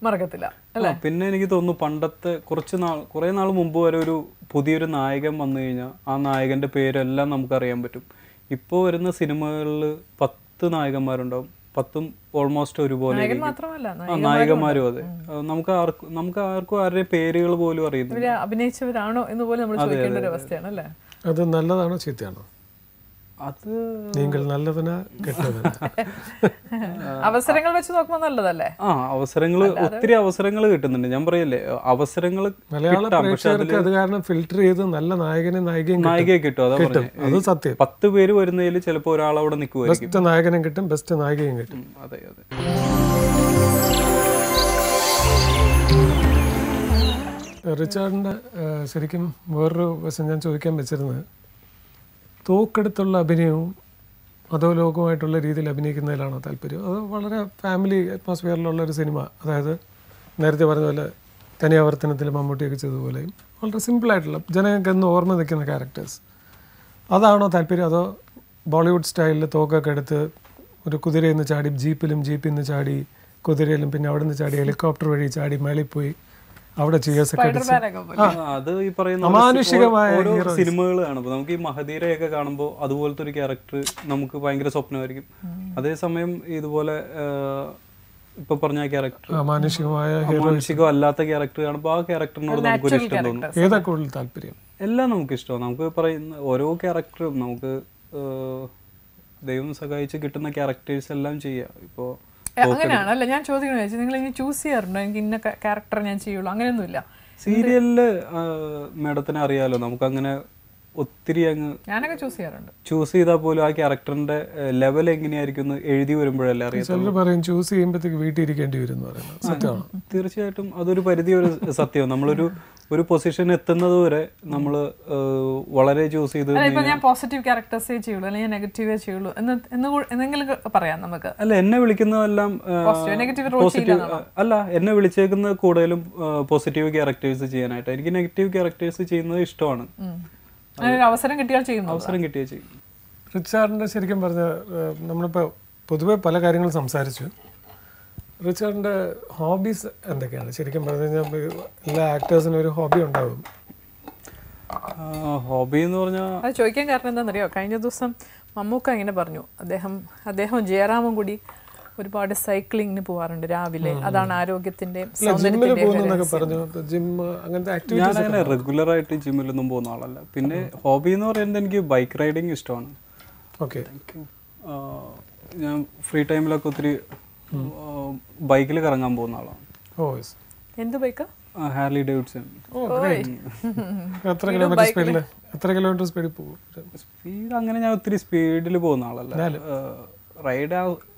മറക്കത്തില്ല അല്ലേ? പിന്നെ എനിക്ക് തോന്നുന്നു പണ്ടത്തെ കുറേ നാൾ മുമ്പ് വരെ ഒരു പുതിയൊരു നായകൻ വന്നു കഴിഞ്ഞാൽ ആ നായകന്റെ പേരെല്ലാം നമുക്കറിയാൻ പറ്റും. ഇപ്പോൾ വരുന്ന സിനിമകളിൽ 10 നായകന്മാരുണ്ടാവും, 10ഉം ഓൾമോസ്റ്റ് ഒരുപോലെ നായകൻ മാത്രമല്ല നായികമാരും അതെ. നമുക്ക് ആർക്കും ആരുടെ പേരുകൾ പോലും അറിയുന്നില്ല. ഇവര് അഭിനയിച്ചവരാണോ എന്ന് പോലും നമ്മൾ ചോദിക്കേണ്ട ഒരു അവസ്ഥയാണ് അല്ലേ? അത് നല്ലതാണോ ചീത്തയാണോ? അത് നിങ്ങൾ നല്ലവനാ കെട്ടവനാ? അവസരങ്ങൾ വെച്ച് നോക്കുമ്പോൾ നല്ലതല്ലേ? അവസരങ്ങൾ, ഒത്തിരി അവസരങ്ങൾ കിട്ടുന്നുണ്ട്. ഞാൻ പറയല്ലേ, അവസരങ്ങൾ മലയാള പ്രേക്ഷകർക്ക് അത് കാരണം ഫിൽറ്റർ ചെയ്ത് നല്ല നായകയെ കിട്ടും. അതാ പറഞ്ഞത്, അത് സത്യം. 10 പേര് വരുന്നതിൽ ചിലപ്പോൾ ഒരാൾ അവിടെ നിൽക്കുമായിരിക്കും. ബെസ്റ്റ് നായകനും കിട്ടും, ബെസ്റ്റ് നായികയും കിട്ടും. അതെ അതെ. റിച്ചാർഡിന്റെ ശരിക്കും വേറൊരു വശം ഞാൻ ചോദിക്കാൻ വെച്ചിരുന്നത്, തോക്കെടുത്തുള്ള അഭിനയവും അതോ ലോകവുമായിട്ടുള്ള രീതിയിൽ അഭിനയിക്കുന്നതിലാണോ താല്പര്യം? അത് വളരെ ഫാമിലി അറ്റ്മോസ്ഫിയറിലുള്ള ഒരു സിനിമ, അതായത് നേരത്തെ പറഞ്ഞ പോലെ തനിയാവർത്തനത്തിൽ മമ്മൂട്ടിയൊക്കെ ചെയ്തതുപോലെയും വളരെ സിമ്പിളായിട്ടുള്ള ജനങ്ങൾക്ക് എന്ന് ഓർമ്മ നിൽക്കുന്ന ക്യാരക്ടേഴ്സ്, അതാണോ താല്പര്യം? അതോ ബോളിവുഡ് സ്റ്റൈലിൽ തോക്കൊക്കെ എടുത്ത് ഒരു കുതിരയിൽ നിന്ന് ചാടി ജീപ്പിൽ നിന്ന് ചാടി കുതിരയിലും പിന്നെ അവിടെ നിന്ന് ചാടി ഹെലികോപ്റ്റർ വഴി ചാടി മേളിൽ പോയി അവിടെ അത് ഈ പറയുന്ന അമാനുഷികമായ ഓരോ സിനിമകൾ കാണുമ്പോൾ നമുക്ക് ഈ മഹദീരയൊക്കെ കാണുമ്പോൾ അതുപോലത്തെ ഒരു ക്യാരക്ടർ നമുക്ക് ഭയങ്കര സ്വപ്നമായിരിക്കും. അതേസമയം ഇതുപോലെ ഇപ്പൊ പറഞ്ഞ ക്യാരക്ടർ അമാനുഷികം അല്ലാത്ത ക്യാരക്ടർ കാണുമ്പോൾ ആ ക്യാരക്ടറിനോട് നമുക്കൊരു ഇഷ്ടം തോന്നും. ഏതാ കൂടുതൽ താല്പര്യം? എല്ലാം നമുക്ക് ഇഷ്ടമാണ്. നമുക്ക് പറയുന്ന ഓരോ ക്യാരക്ടറും നമുക്ക് ദൈവം സഹായിച്ച് കിട്ടുന്ന ക്യാരക്ടേഴ്സ് എല്ലാം ചെയ്യാം. ഇപ്പോൾ അങ്ങനെയാണല്ലേ ഞാൻ ചോദിക്കണ വെച്ചാൽ നിങ്ങൾ ഇനി ചൂസ് ചെയ്യാറുണ്ടോ? എനിക്ക് ഇന്ന ക്യാരക്ടർ ഞാൻ ചെയ്യുള്ളൂ, അങ്ങനെയൊന്നുമില്ല. സീരിയലില് മാഡത്തിന് അറിയാലോ, നമുക്ക് അങ്ങനെ ഒത്തിരി ഞാനൊക്കെ ചൂസ് ചെയ്യാറുണ്ട്. ചൂസ് ചെയ്താൽ പോലും ആ ക്യാരക്ടറിന്റെ ലെവൽ എങ്ങനെയായിരിക്കും എഴുതി വരുമ്പോഴല്ലേ അറിയാം. ചൂസ് ചെയ്യുമ്പോഴത്തേക്ക് വീട്ടിൽ ഇരിക്കേണ്ടി വരും എന്ന് പറയുന്നത് സത്യമാണ്. തീർച്ചയായിട്ടും അതൊരു പരിധി ഒരു സത്യമാണ്. നമ്മളൊരു പൊസിഷൻ എത്തുന്നത് വരെ നമ്മൾ വളരെ ചൂസ് ചെയ്ത് ഞാൻ പോസിറ്റീവ് ക്യാരക്ടേഴ്സേ ചെയ്യുള്ളൂ അല്ലെങ്കിൽ നെഗറ്റീവേ ചെയ്യുള്ളൂ എന്നെങ്കിലും പറയാം നമുക്ക്. അല്ല, എന്നെ വിളിക്കുന്നതെല്ലാം പോസിറ്റീവ് അല്ല, എന്നെ വിളിച്ചേക്കുന്ന കൂടുതലും പോസിറ്റീവ് ക്യാരക്ടേഴ്സ് ചെയ്യാനായിട്ട്. എനിക്ക് നെഗറ്റീവ് ക്യാരക്ടേഴ്സ് ചെയ്യുന്നത് ഇഷ്ടമാണ്. അവസരം കിട്ടിയാൽ ചെയ്യും. റിച്ചാർഡിന്റെ ശരിക്കും പറഞ്ഞ നമ്മളിപ്പോൾ പൊതുവെ പല കാര്യങ്ങളും സംസാരിച്ചു. റിച്ചാർഡിന്റെ ഹോബീസ് എന്തൊക്കെയാണ്? ശരിക്കും പറഞ്ഞു കഴിഞ്ഞാൽ എല്ലാ ആക്ടേഴ്സിനും ഒരു ഹോബി ഉണ്ടാവും. ഹോബി എന്ന് പറഞ്ഞാൽ അത് ചോദിക്കാൻ കാരണം എന്താണെന്നറിയോ? കഴിഞ്ഞ ദിവസം മമ്മൂക്ക ഇങ്ങനെ പറഞ്ഞു, അദ്ദേഹം ജയറാമും കൂടി ഒരുപാട് സൈക്ലിങ്ങിന് പോവാറുണ്ട് രാവിലെ. അതാണ് ആരോഗ്യത്തിന്റെ ഞാനങ്ങനെ റെഗുലർ ആയിട്ട് ജിമ്മിലൊന്നും പോകുന്ന ആളല്ല. പിന്നെ ഹോബി എന്ന് പറയുന്നത് എനിക്ക് ബൈക്ക് റൈഡിങ് ഇഷ്ടമാണ്. ഓക്കെ, ഞാൻ ഫ്രീ ടൈമിലൊക്കെ ഒത്തിരി ബൈക്കിൽ കറങ്ങാൻ പോകുന്ന ആളാണ്. എന്ത് ബൈക്കാ? Harley Davidson. എത്ര കിലോമീറ്റർ സ്പീഡിൽ പോകും? സ്പീഡ് അങ്ങനെ ഞാൻ ഒത്തിരി സ്പീഡിൽ പോകുന്ന ആളല്ല. റൈഡ്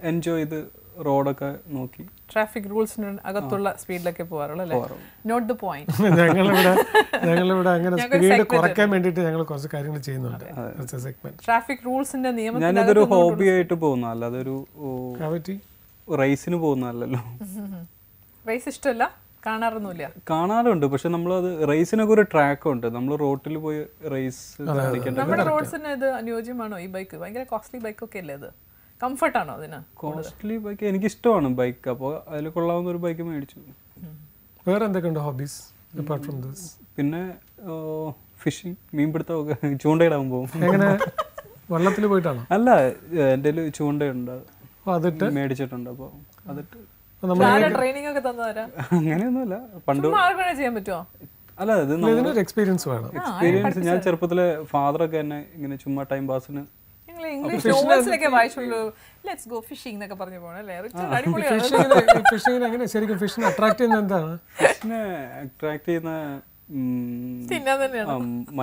എൻജോയ് ചെയ്ത് റോഡൊക്കെ നോക്കി ട്രാഫിക് റൂൾസിന് അകത്തുള്ള സ്പീഡിലൊക്കെ പോകാറുള്ളൂ അല്ലേ? Not the point. ഞങ്ങളിവിടെ അങ്ങനെ സ്പീഡ് കുറയ്ക്കാൻ വേണ്ടിയിട്ട് ഞങ്ങൾ കുറച്ച് കാര്യങ്ങൾ ചെയ്യുന്നുണ്ട്. ട്രാഫിക് റൂൾസിന്റെ നിയമം ഞാനതൊരു ഹോബി ആയിട്ട് പോകുന്നതല്ല, അതൊരു റേസിന് പോകുന്നതല്ലല്ലോ. റേസ് ഇഷ്ടമല്ല? കാണാറൊന്നുമില്ല? കാണാറുണ്ട്, പക്ഷെ നമ്മളത് റേസിനൊക്കെ ഒരു ട്രാക്ക് ഉണ്ട്. നമ്മൾ റോട്ടിൽ പോയി റേസ് നമ്മുടെ റോഡ്സിന് ഇത് അനുയോജ്യമാണോ ഈ ബൈക്ക്? ഭയങ്കര കോസ്റ്റ്ലി ബൈക്കൊക്കെ അല്ലേ അത്? കംഫർട്ടാണോ അതിന്? കോസ്റ്റ്ലി ബൈക്ക് എനിക്കിഷ്ടമാണ് ബൈക്ക്, അപ്പോൾ അതിൽ കൊള്ളാവുന്ന ഒരു ബൈക്ക് മേടിച്ചു. വേറെ എന്തൊക്കെയുണ്ട് ഹോബീസ് അപ്പാർട്ട് ഫ്രം ദിസ്? പിന്നെ ഫിഷിംഗ്, മീൻപിടുത്തമൊക്കെ, ചൂണ്ടയിടാൻ പോകും. എങ്ങനെ, വള്ളത്തിൽ പോയിട്ടാണോ? അല്ല, എൻ്റെ ചൂണ്ടയുണ്ട്, അതിട്ട് മേടിച്ചിട്ടുണ്ട്. അപ്പോൾ അതിട്ട് ട്രെയിനിങ് ഒക്കെ തന്നതാരാ? അങ്ങനെയൊന്നുമില്ല, പണ്ട് ചെയ്യാൻ പറ്റുമോ? അല്ല, ഇത് എക്സ്പീരിയൻസ് വേണം. എക്സ്പീരിയൻസ്. ഞാൻ ചെറുപ്പത്തിലെ ഫാദറൊക്കെ എന്നെ ഇങ്ങനെ ചുമ്മാ ടൈം പാസിന് ഇംഗ്ലീഷ് നോവൽസിലൊക്കെ വായിച്ചുള്ളൂ ലെറ്റ്സ് ഗോ ഫിഷിംഗ് എന്നൊക്കെ പറഞ്ഞു പോണല്ലേ? ഫിഷിങ്ങിന് എങ്ങനെ ശരിക്കും ഫിഷിനെ അട്രാക്ട് ചെയ്യുന്ന എന്താണ്? ഫിഷിനെ അട്രാക്ട് ചെയ്യുന്ന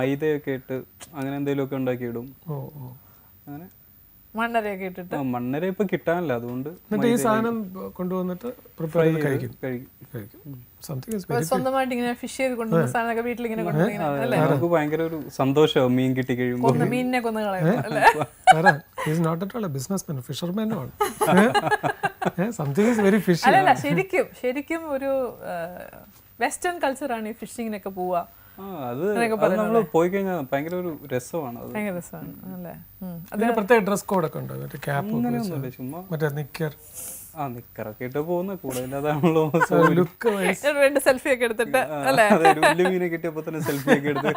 മൈദയൊക്കെ ഇട്ട് അങ്ങനെ എന്തെങ്കിലുമൊക്കെ ഉണ്ടാക്കി ഇടും. അങ്ങനെ മണ്ണരയൊക്കെ ഇട്ടിട്ട്. മണ്ണര ഇപ്പൊ കിട്ടാനില്ല, അതുകൊണ്ട് ഈ സാധനം കൊണ്ടുവന്നിട്ട് കഴിക്കും. സ്വന്തമായിട്ട് ഇങ്ങനെ ഫിഷ് ചെയ്ത് കൊണ്ടുവന്ന സാധനമൊക്കെ വീട്ടിൽ ഇങ്ങനെ കൊണ്ടുവന്നിങ്ങനെ നമുക്ക് ഭയങ്കര ഒരു സന്തോഷമാവും മീൻ കിട്ടി കഴിയുമ്പോൾ. മീനിനെ കൊന്നു കളയും. അല്ലല്ല, ശരിക്കും ഒരു വെസ്റ്റേൺ കൾച്ചറാണ് ഈ ഫിഷിങ്ങിനൊക്കെ പോവുക. നമ്മള് പോയി കഴിഞ്ഞാൽ ഭയങ്കര ഒരു രസമാണ്. പ്രത്യേക ഡ്രസ് കോഡൊക്കെ ഉണ്ട്, ചുമ്മാ മറ്റേ നിക്കറൊക്കെ ഇട്ട് പോകുന്ന കൂടുതലാണല്ലോ. സെൽഫി ഒക്കെ എടുത്തിട്ട് വലിയ മീനെ കിട്ടിയപ്പോ തന്നെ സെൽഫി ഒക്കെ എടുത്ത്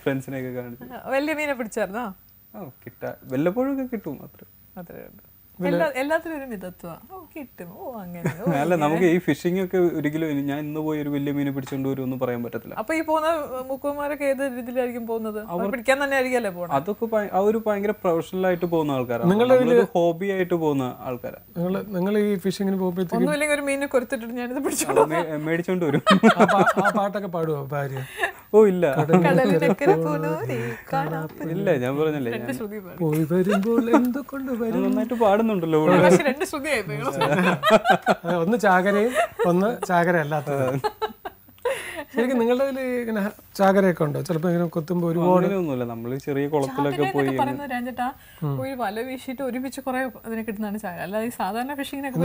ഫ്രണ്ട്സിനെയൊക്കെ കാണിച്ചു. വലിയ മീനെ പിടിച്ചായിരുന്നോ? വല്ലപ്പോഴും ഒക്കെ കിട്ടും, അത്രേ. എല്ലാത്തിനും ഒരു മിതത്വം കിട്ടും. ഓ അങ്ങനെ അല്ല, നമുക്ക് ഈ ഫിഷിംഗ് ഒക്കെ ഒരിക്കലും ഞാൻ ഇന്ന് പോയി ഒരു വലിയ മീനെ പിടിച്ചോണ്ട് വരും ഒന്നും പറയാൻ പറ്റത്തില്ല. അപ്പൊ ഈ പോകുന്ന മുക്കുമാരൊക്കെ ഏത് രീതിയിലായിരിക്കും പോകുന്നത്? പിടിക്കാൻ തന്നെ ആയിരിക്കല്ലേ പോകണം? അതൊക്കെ അവർ ഭയങ്കര പ്രൊഫഷണൽ ആയിട്ട് പോകുന്ന ആൾക്കാരാണ്, ഹോബി ആയിട്ട് പോകുന്ന ആൾക്കാരാണ്. നിങ്ങൾ ഈ ഫിഷിങ്ങിന് പോകുമ്പോഴത്തേക്കും ഒന്നുമില്ലെങ്കിൽ ഒരു മീനെ കൊരുത്തിട്ട് ഞാനിത് പിടിച്ചോണ്ട് മേടിച്ചോണ്ട് വരും. ആ പാട്ടൊക്കെ പാടുവോ ഭാര്യ? ഓ ഇല്ല ഇല്ല, ഞാൻ പറഞ്ഞല്ലേ പോയി വരുമ്പോൾ എന്തുകൊണ്ട് വരും നന്നായിട്ട് പാടുന്നുണ്ടല്ലോ. ഒന്ന് ചാകരയും ഒന്ന് ചാകര അല്ലാത്തത്. ശരിക്കും നിങ്ങളുടെ ഇങ്ങനെ ചാകരയൊക്കെ ഉണ്ടോ? ചിലപ്പോ ഇങ്ങനെ കൊത്തുമ്പോ ഒരുപാട് ഒന്നുമില്ല, നമ്മള് ചെറിയ കുളത്തിലൊക്കെ പോയി പോയി വല വീശിട്ട് ഒരുമിച്ച് കുറെ അതിനെ കിട്ടുന്നതാണ് ചാകര. അല്ലാതെ ഈ സാധാരണ ഫിഷിങ്ങിനൊക്കെ.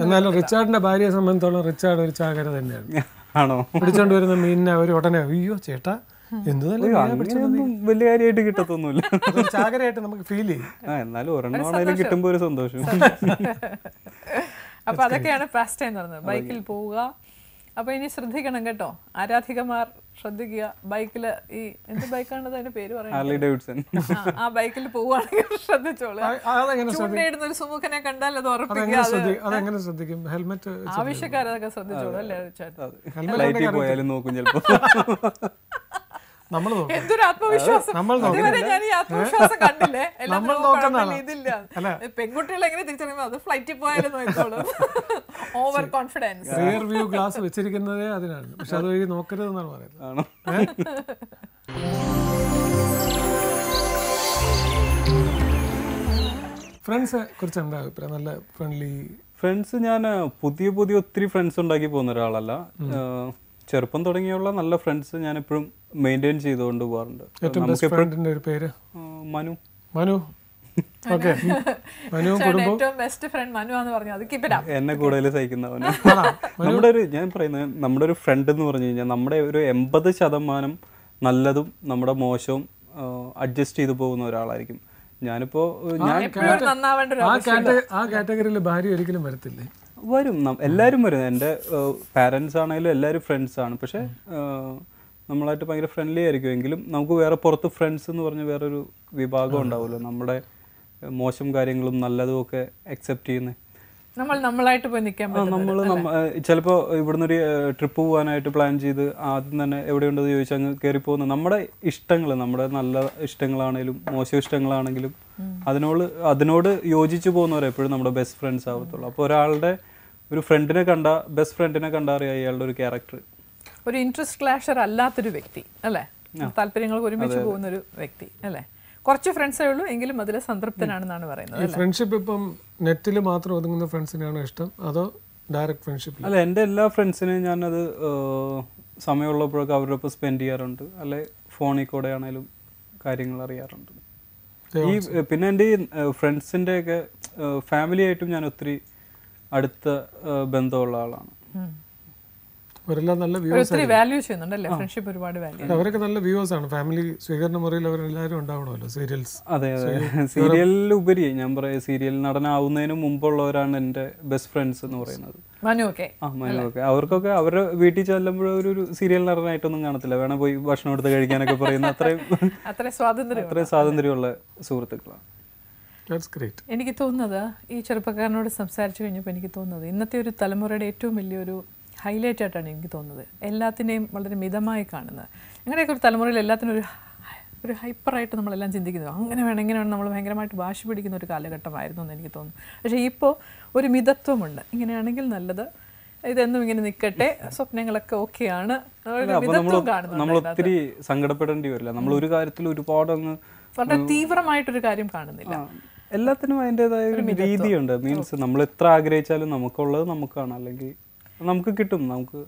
എന്നാലും റിച്ചാർഡിന്റെ ഭാര്യയെ സംബന്ധിച്ചോളം റിച്ചാർഡ് ഒരു ചാകര തന്നെയാണ്. ആണോ? പിടിച്ചോണ്ട് വരുന്ന മീനിനെ അവർ ഉടനെ അയ്യോ ചേട്ടാ എന്ത് വലിയ കാര്യമായിട്ട് കിട്ടത്തൊന്നുമില്ല, ചാകരയായിട്ട് നമുക്ക് ഫീൽ ചെയ്യും. എന്നാലും ഒരെണ്ണമാണേലും കിട്ടുമ്പോ ഒരു സന്തോഷം. അപ്പൊ അതൊക്കെയാണ് പാസ്റ്റ് ടൈം എന്ന് പറയുന്നത്, ബൈക്കിൽ പോവുക. അപ്പൊ ഇനി ശ്രദ്ധിക്കണം കേട്ടോ, ആരാധികമാർ ശ്രദ്ധിക്കുക. ബൈക്കില് ഈ എന്ത് ബൈക്കാണ് അതിന്റെ പേര് പറയുന്നത്, ആ ബൈക്കിൽ പോവുകയാണെങ്കിൽ ശ്രദ്ധിച്ചോളൂ. ചൂണ്ടയിടുന്ന ഒരു സുമുഖനെ കണ്ടാൽ അത് ഉറപ്പിക്കുക. ആവശ്യക്കാരതൊക്കെ ശ്രദ്ധിച്ചോളൂ അല്ലേ ചേട്ടാ? പോയാലും നോക്കും ചിലപ്പോ. എന്തൊരു ആത്മവിശ്വാസം! ഞാൻ ഈ ആത്മവിശ്വാസം കണ്ടില്ലേ. ഇതില്ല, പെൺകുട്ടികൾ എങ്ങനെ തിരിച്ചറിയുമ്പോ അത് ഫ്ലൈറ്റിൽ പോയാലും നോക്കോളൂ. Over confidence. Rear view glass വെച്ചിരിക്കുന്നതേ അതിനാണ്, പക്ഷെ അത് വഴി നോക്കരുതെന്നാണ് പറയുന്നത്. ഫ്രണ്ട്സിനെ കുറിച്ച് എന്താ അഭിപ്രായം? നല്ല ഫ്രണ്ട്ലി ഫ്രണ്ട്സ്? ഞാൻ പുതിയ ഒത്തിരി ഫ്രണ്ട്സ് ഉണ്ടാക്കി പോകുന്ന ഒരാളല്ല. ചെറുപ്പം തുടങ്ങിയുള്ള നല്ല ഫ്രണ്ട്സ് ഞാൻ എപ്പോഴും മെയിൻറ്റെയിൻ ചെയ്തുകൊണ്ട് പോകാറുണ്ട്. മനു. എന്നെ കൂടുതൽ സഹിക്കുന്നവന്. ഞാൻ പറയുന്നത് നമ്മുടെ ഒരു ഫ്രണ്ട് എന്ന് പറഞ്ഞു കഴിഞ്ഞാൽ നമ്മുടെ ഒരു 80% നല്ലതും നമ്മുടെ മോശവും അഡ്ജസ്റ്റ് ചെയ്തു പോകുന്ന ഒരാളായിരിക്കും. ഞാനിപ്പോ ആ കാറ്റഗറിയിൽ ഭാര്യ ഒരിക്കലും വരത്തില്ലേ? വരും, എല്ലാവരും വരും. എൻ്റെ പാരൻസ് ആണെങ്കിലും എല്ലാവരും ഫ്രണ്ട്സാണ്. പക്ഷെ നമ്മളായിട്ട് ഭയങ്കര ഫ്രണ്ട്ലി ആയിരിക്കും. എങ്കിലും നമുക്ക് വേറെ പുറത്ത് ഫ്രണ്ട്സ് എന്ന് പറഞ്ഞ വേറൊരു വിഭാഗം ഉണ്ടാവുമല്ലോ, നമ്മുടെ മോശം കാര്യങ്ങളും നല്ലതും ഒക്കെ അക്സെപ്റ്റ് ചെയ്യുന്നത്. നമ്മളായിട്ട് പോയി നിൽക്കാൻ നമ്മൾ ചിലപ്പോൾ ഇവിടുന്ന് ഒരു ട്രിപ്പ് പോകാനായിട്ട് പ്ലാൻ ചെയ്ത് ആദ്യം തന്നെ എവിടെയുണ്ടെന്ന് ചോദിച്ചാൽ അങ്ങ് കയറി പോകുന്ന നമ്മുടെ ഇഷ്ടങ്ങൾ, നമ്മുടെ നല്ല ഇഷ്ടങ്ങളാണെങ്കിലും മോശം ഇഷ്ടങ്ങളാണെങ്കിലും അതിനോട് യോജിച്ചു പോകുന്നവരെ എപ്പോഴും നമ്മുടെ ബെസ്റ്റ് ഫ്രണ്ട്സ് ആവത്തുള്ളൂ. അപ്പോൾ ഒരാളുടെ ഒരു ബെസ്റ്റ് ഫ്രണ്ടിനെ കണ്ടാൽ അറിയാം അയാളുടെ ഒരു ക്യാരക്ടർ. ഒരു ഇൻട്രസ്റ്റ് ക്ലാഷർ അല്ലാത്തൊരു വ്യക്തി അല്ലേ, താല്പര്യങ്ങൾക്ക് ഒരുമിച്ച് പോകുന്ന ഒരു വ്യക്തി അല്ലേ. കുറച്ച് ഫ്രണ്ട്സേ ഉള്ളൂ എങ്കിലും അതിൽ സംതൃപ്തനാണെന്നാണ് പറയുന്നത്. ഫ്രണ്ട്ഷിപ്പ് ഇപ്പം നെറ്റിൽ മാത്രം ഒതുങ്ങുന്ന ഫ്രണ്ട്സിനാണോ ഇഷ്ടം അതോ ഡയറക്റ്റ് ഫ്രണ്ട്ഷിപ്പ്? അല്ല, എൻ്റെ എല്ലാ ഫ്രണ്ട്സിനെയും ഞാനത് സമയമുള്ളപ്പോഴൊക്കെ അവരുടെ ഒപ്പം സ്പെൻഡ് ചെയ്യാറുണ്ട്. അല്ലെ ഫോണിൽ കൂടെ ആണെങ്കിലും കാര്യങ്ങൾ അറിയാറുണ്ട്. പിന്നെ എൻ്റെ ഈ ഫ്രണ്ട്സിൻ്റെ ഒക്കെ ഫാമിലി ആയിട്ടും ഞാൻ ഒത്തിരി അടുത്ത ബന്ധമുള്ള ആളാണ്. അവരെല്ലാം നല്ല അവരൊക്കെ നല്ല വ്യൂവേഴ്സ് ആണ്. ഫാമിലി സ്വീകരണ മുറിയിൽ അവരെല്ലാവരും ഉണ്ടാവണമല്ലോ. സീരിയൽസ്, അതെ സീരിയലിലുപരി ഞാൻ പറയാം, സീരിയൽ നടനാവുന്നതിന് മുമ്പുള്ളവരാണ് എൻ്റെ ബെസ്റ്റ് ഫ്രണ്ട്സ് എന്ന് പറയുന്നത്. മനുവൊക്കെ അവർക്കൊക്കെ അവരുടെ വീട്ടിൽ ചെല്ലുമ്പോൾ ഒരു സീരിയൽ നടനായിട്ടൊന്നും കാണത്തില്ല, വേണം പോയി ഭക്ഷണം എടുത്ത് കഴിക്കാനൊക്കെ പറയുന്ന അത്രയും സ്വാതന്ത്ര്യമുള്ള സുഹൃത്തുക്കളാണ്. എനിക്ക് തോന്നുന്നത് ഈ ചെറുപ്പക്കാരനോട് സംസാരിച്ചു കഴിഞ്ഞപ്പോൾ എനിക്ക് തോന്നുന്നത് ഇന്നത്തെ ഒരു തലമുറയുടെ ഏറ്റവും വലിയൊരു ഹൈലൈറ്റ് ആയിട്ടാണ് എനിക്ക് തോന്നുന്നത്. എല്ലാത്തിനെയും വളരെ മിതമായി കാണുന്നത്. ഞങ്ങളുടെയൊക്കെ ഒരു തലമുറയിൽ എല്ലാത്തിനും ഒരു ഹൈപ്പറായിട്ട് നമ്മളെല്ലാം ചിന്തിക്കുന്നത്, അങ്ങനെ വേണം ഇങ്ങനെ വേണം, നമ്മൾ ഭയങ്കരമായിട്ട് വാശി പിടിക്കുന്ന ഒരു കാലഘട്ടമായിരുന്നു എന്ന് എനിക്ക് തോന്നുന്നു. പക്ഷേ ഇപ്പോൾ ഒരു മിതത്വമുണ്ട്. ഇങ്ങനെയാണെങ്കിൽ നല്ലത്, ഇതെന്നും ഇങ്ങനെ നിൽക്കട്ടെ, സ്വപ്നങ്ങളൊക്കെ ഓക്കെയാണ്, നമ്മൾ ഒത്തിരി സങ്കടപ്പെടേണ്ടി വരില്ല. നമ്മൾ ഒരു കാര്യത്തിൽ ഒരുപാട് വളരെ തീവ്രമായിട്ടൊരു കാര്യം കാണുന്നില്ല. എല്ലാത്തിനും അതിൻ്റെതായ ഒരു രീതിയുണ്ട്. മീൻസ് നമ്മൾ എത്ര ആഗ്രഹിച്ചാലും നമുക്കുള്ളത് നമുക്കാണ്, അല്ലെങ്കിൽ നമുക്ക് കിട്ടും. നമുക്ക്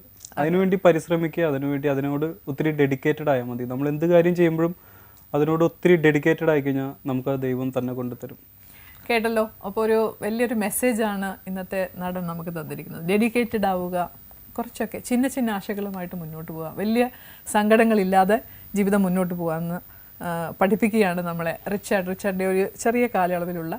അതിനുവേണ്ടി പരിശ്രമിക്കുക, അതിനോട് ഒത്തിരി ഡെഡിക്കേറ്റഡ് ആയാൽ മതി. നമ്മൾ എന്ത് കാര്യം ചെയ്യുമ്പോഴും അതിനോട് ഒത്തിരി ഡെഡിക്കേറ്റഡ് ആയി കഴിഞ്ഞാൽ നമുക്ക് ആ ദൈവം തന്നെ കൊണ്ടുതരും. കേട്ടല്ലോ, അപ്പോൾ ഒരു വലിയൊരു മെസ്സേജാണ് ഇന്നത്തെ നടൻ നമുക്ക് തന്നിരിക്കുന്നത്. ഡെഡിക്കേറ്റഡ് ആവുക, കുറച്ചൊക്കെ ചിന്ന ആശകളുമായിട്ട് മുന്നോട്ട് പോവുക, വലിയ സങ്കടങ്ങളില്ലാതെ ജീവിതം മുന്നോട്ട് പോകാമെന്ന് പഠിപ്പിക്കുകയാണ് നമ്മളെ റിച്ചാർഡിൻ്റെ ഒരു ചെറിയ കാലയളവിലുള്ള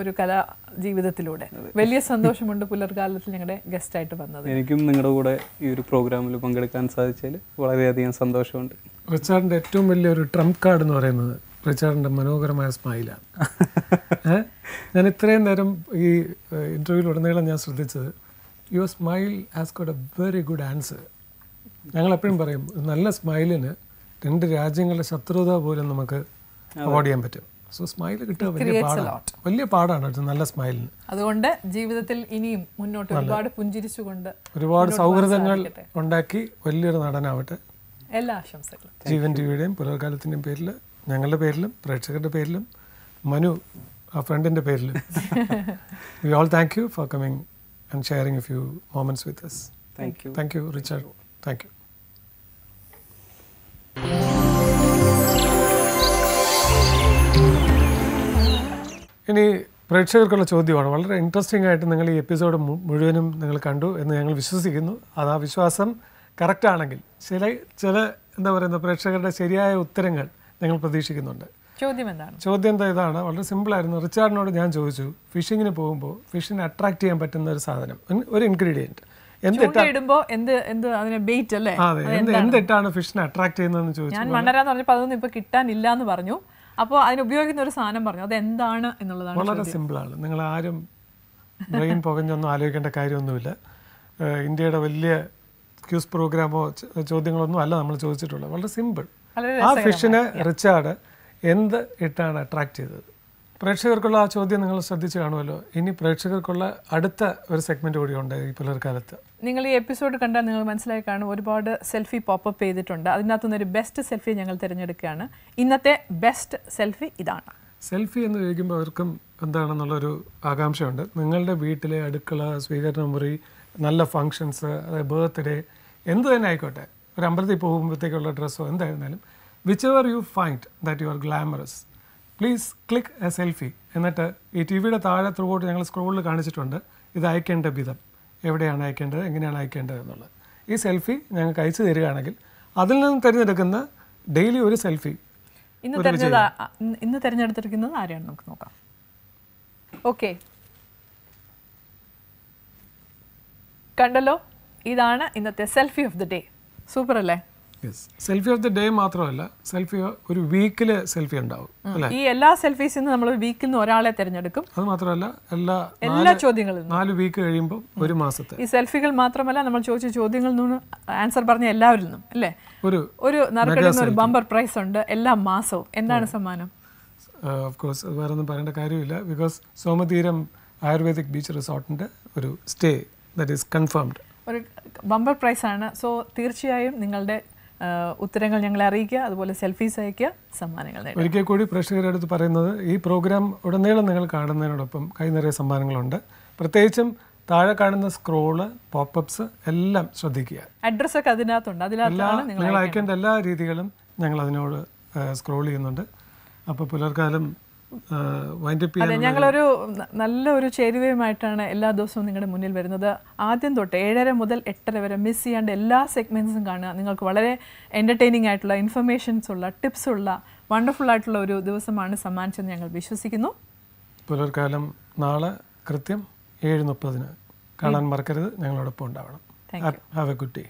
ഒരു കലാ ജീവിതത്തിലൂടെ. വലിയ സന്തോഷമുണ്ട് പുലർകാലത്തിൽ ഞങ്ങളുടെ ഗസ്റ്റായിട്ട് വന്നത്. എനിക്കും നിങ്ങളുടെ കൂടെ ഈ ഒരു പ്രോഗ്രാമിൽ പങ്കെടുക്കാൻ സാധിച്ചതിൽ വളരെയധികം സന്തോഷമുണ്ട്. റിച്ചാർഡിൻ്റെ ഏറ്റവും വലിയൊരു ട്രംപ് കാർഡ് എന്ന് പറയുന്നത് റിച്ചാർഡിൻ്റെ മനോഹരമായ സ്മൈലാണ്. ഞാൻ ഇത്രയും നേരം ഈ ഇൻ്റർവ്യൂവിലുടനീളം ഞാൻ ശ്രദ്ധിച്ചത് your smile has got a very good answer. ഞങ്ങളെപ്പോഴും പറയും നല്ല സ്മൈലിന് 2 രാജ്യങ്ങളുടെ ശത്രുത പോലും നമുക്ക് അവോയ്ഡ് ചെയ്യാൻ പറ്റും. സോ സ്മൈൽ കിട്ടുക വലിയ പാടാണ് ഒരു നല്ല സ്മൈലിന്. അതുകൊണ്ട് ജീവിതത്തിൽ ഇനിയും മുന്നോട്ട് ഒരുപാട് പുഞ്ചിരിച്ചുകൊണ്ട് ഒരുപാട് സൗഹൃദങ്ങൾ ഉണ്ടാക്കി വലിയൊരു നടനാവട്ടെ. എല്ലാ ആശംസകളും ജീവൻ ടിവിയുടെയും പുലർക്കാലത്തിൻ്റെയും പേരിൽ, ഞങ്ങളുടെ പേരിലും പ്രേക്ഷകരുടെ പേരിലും മനു ആ ഫ്രണ്ടിൻ്റെ പേരിലും we all thank you for coming and sharing A few moments with us. Thank you Richard. Thank you. ഇനി പ്രേക്ഷകർക്കുള്ള ചോദ്യമാണ്. വളരെ ഇൻട്രസ്റ്റിംഗ് ആയിട്ട് നിങ്ങൾ ഈ എപ്പിസോഡ് മുഴുവനും നിങ്ങൾ കണ്ടു എന്ന് ഞങ്ങൾ വിശ്വസിക്കുന്നു. അത് ആ വിശ്വാസം കറക്റ്റാണെങ്കിൽ ചില എന്താ പറയുന്ന പ്രേക്ഷകരുടെ ശരിയായ ഉത്തരങ്ങൾ ഞങ്ങൾ പ്രതീക്ഷിക്കുന്നുണ്ട്. ചോദ്യം എന്താണ്? ചോദ്യം ഇതാണ്, വളരെ സിമ്പിളായിരുന്നു. റിച്ചാർഡിനോട് ഞാൻ ചോദിച്ചു, ഫിഷിങ്ങിന് പോകുമ്പോൾ ഫിഷിനെ അട്രാക്ട് ചെയ്യാൻ പറ്റുന്ന ഒരു സാധനം, ഒരു ഇൻഗ്രീഡിയൻറ്റ് എന്തിട്ടാണ് ഫിഷിനെ അട്രാക്ട് ചെയ്യുന്നതെന്ന് ചോദിച്ചു. ഞാൻ മണ്ണരാന്ന് പറഞ്ഞപ്പോൾ അതൊന്നും ഇപ്പോൾ കിട്ടാനില്ല എന്ന് പറഞ്ഞു. അപ്പോൾ അതിന് ഉപയോഗിക്കുന്ന ഒരു സാധനം പറഞ്ഞു, അത് എന്താണ് എന്നുള്ളതാണ്. വളരെ സിമ്പിളാണ്. നിങ്ങൾ ആരും ബ്രെയിൻ പുകഞ്ഞൊന്നും ആലോചിക്കേണ്ട കാര്യമൊന്നുമില്ല. ഇന്ത്യയുടെ വലിയ ക്യൂസ് പ്രോഗ്രാമോ ചോദ്യങ്ങളൊന്നും അല്ല നമ്മൾ ചോദിച്ചിട്ടുള്ളത്. വളരെ സിമ്പിൾ. ആ ഫിഷിനെ റിച്ചാർഡ് എന്ത് ഇട്ടാണ് അട്രാക്ട് ചെയ്തത്? പ്രേക്ഷകർക്കുള്ള ആ ചോദ്യം നിങ്ങൾ ശ്രദ്ധിച്ച് കാണുമല്ലോ. ഇനി പ്രേക്ഷകർക്കുള്ള അടുത്ത ഒരു സെഗ്മെന്റ് കൂടി ഉണ്ട് ഈ പുലർക്കാലത്ത്. നിങ്ങൾ ഈ എപ്പിസോഡ് കണ്ടാൽ നിങ്ങൾ മനസ്സിലായി കാണും, ഒരുപാട് സെൽഫി പോപ്പപ്പ് ചെയ്തിട്ടുണ്ട്. അതിനകത്തുനിന്നൊരു ബെസ്റ്റ് സെൽഫി ഞങ്ങൾ തിരഞ്ഞെടുക്കുകയാണ്. ഇന്നത്തെ ബെസ്റ്റ് സെൽഫി ഇതാണ്. സെൽഫി എന്ന് ചോദിക്കുമ്പോൾ അവർക്കും എന്താണെന്നുള്ളൊരു ആകാംക്ഷയുണ്ട്. നിങ്ങളുടെ വീട്ടിലെ അടുക്കള, സ്വീകരണ മുറി, നല്ല ഫങ്ഷൻസ്, അതായത് ബർത്ത്ഡേ, എന്ത് തന്നെ ആയിക്കോട്ടെ, ഒരു അമ്പലത്തിൽ പോകുമ്പോഴത്തേക്കുള്ള ഡ്രസ്സോ എന്തായിരുന്നാലും, which ever you find that you are glamorous, please click A selfie. എന്നിട്ട് ഈ ടി വിയുടെ താഴെ ത്രൂഔട്ട് ഞങ്ങൾ സ്ക്രോളിൽ കാണിച്ചിട്ടുണ്ട് ഇത് അയക്കേണ്ട വിധം, എവിടെയാണ് അയക്കേണ്ടത്, എങ്ങനെയാണ് അയക്കേണ്ടത് എന്നുള്ളത്. ഈ സെൽഫി ഞങ്ങൾക്ക് അയച്ചു തരികയാണെങ്കിൽ അതിൽ നിന്ന് തിരഞ്ഞെടുക്കുന്ന ഡെയിലി ഒരു സെൽഫി. ഇന്ന് തിരഞ്ഞെടുത്തിരിക്കുന്നത് ആരെയാണ് നമുക്ക് നോക്കാം. ഓക്കെ, കണ്ടല്ലോ, ഇതാണ് ഇന്നത്തെ selfie of the day. Super അല്ലേ? സെൽഫി ഓഫ് ദി ഡേ മാത്രമല്ല, സെൽഫി ഒരു വീക്കില് സെൽഫി ഉണ്ടാവും. ഈ എല്ലാ സെൽഫീസിൽ നമ്മൾ വീക്കിൽ നിന്ന് ഒരാളെ തിരഞ്ഞെടുക്കും. അത് മാത്രമല്ല എല്ലാ ചോദ്യങ്ങളും 4 വീക്ക് കഴിയുമ്പോൾ ഒരു മാസത്തെ. ഈ സെൽഫികൾ മാത്രമല്ല, നമ്മൾ ചോദിച്ച ചോദ്യങ്ങളിൽ നിന്ന് ആൻസർ പറഞ്ഞ എല്ലാവരിൽ നിന്നും അല്ലേ ഒരു നറുക്കെടുക്കുന്ന ഒരു ബമ്പർ പ്രൈസ് ഉണ്ട് എല്ലാ മാസവും. എന്താണ് സമ്മാനം? ഓഫ് കോഴ്സ് അത് വേറെ ഒന്നും പറയേണ്ട കാര്യമില്ല. ബിക്കോസ് സോമതീരം ആയുർവേദിക് ബീച്ച് റിസോർട്ടിന്റെ ഒരു സ്റ്റേ ദാറ്റ് ഈസ് കൺഫേംഡ് ഒരു ബമ്പർ പ്രൈസ് ആണ്. സോ തീർച്ചയായും നിങ്ങളുടെ ഉത്തരങ്ങൾ ഞങ്ങളെ അറിയിക്കുക, അതുപോലെ സെൽഫീസ് അയക്കുക, സമ്മാനങ്ങൾ നേടുക. ഒരിക്കൽ കൂടി പ്രേക്ഷകരുടെ അടുത്ത് പറയുന്നത്, ഈ പ്രോഗ്രാം ഉടനീളം നിങ്ങൾ കാണുന്നതിനോടൊപ്പം കൈ നിറയെ സമ്മാനങ്ങളുണ്ട്. പ്രത്യേകിച്ചും താഴെ കാണുന്ന സ്ക്രോള്, പോപ്പപ്സ് എല്ലാം ശ്രദ്ധിക്കുക. അഡ്രസ്സൊക്കെ അതിനകത്തുണ്ട്. നിങ്ങൾ അയക്കേണ്ട എല്ലാ രീതികളും ഞങ്ങൾ അതിനോട് സ്ക്രോൾ ചെയ്യുന്നുണ്ട്. അപ്പോൾ പുലർക്കാലം അതെ, ഞങ്ങളൊരു നല്ലൊരു ചേരുവയുമായിട്ടാണ് എല്ലാ ദിവസവും നിങ്ങളുടെ മുന്നിൽ വരുന്നത്. ആദ്യം തൊട്ട് 7:30 മുതൽ 8:30 വരെ മിസ് ചെയ്യാണ്ട് എല്ലാ സെഗ്മെൻറ്റ്സും കാണുക. നിങ്ങൾക്ക് വളരെ എൻ്റർടൈനിങ് ആയിട്ടുള്ള, ഇൻഫർമേഷൻസ് ഉള്ള, ടിപ്സ് ഉള്ള, വണ്ടർഫുൾ ആയിട്ടുള്ള ഒരു ദിവസമാണ് സമ്മാനിച്ചെന്ന് ഞങ്ങൾ വിശ്വസിക്കുന്നു. പുലർക്കാലം നാളെ കൃത്യം 7:30 കാണാൻ മറക്കരുത്. ഞങ്ങളോടൊപ്പം ഉണ്ടാവണം. Have A good day.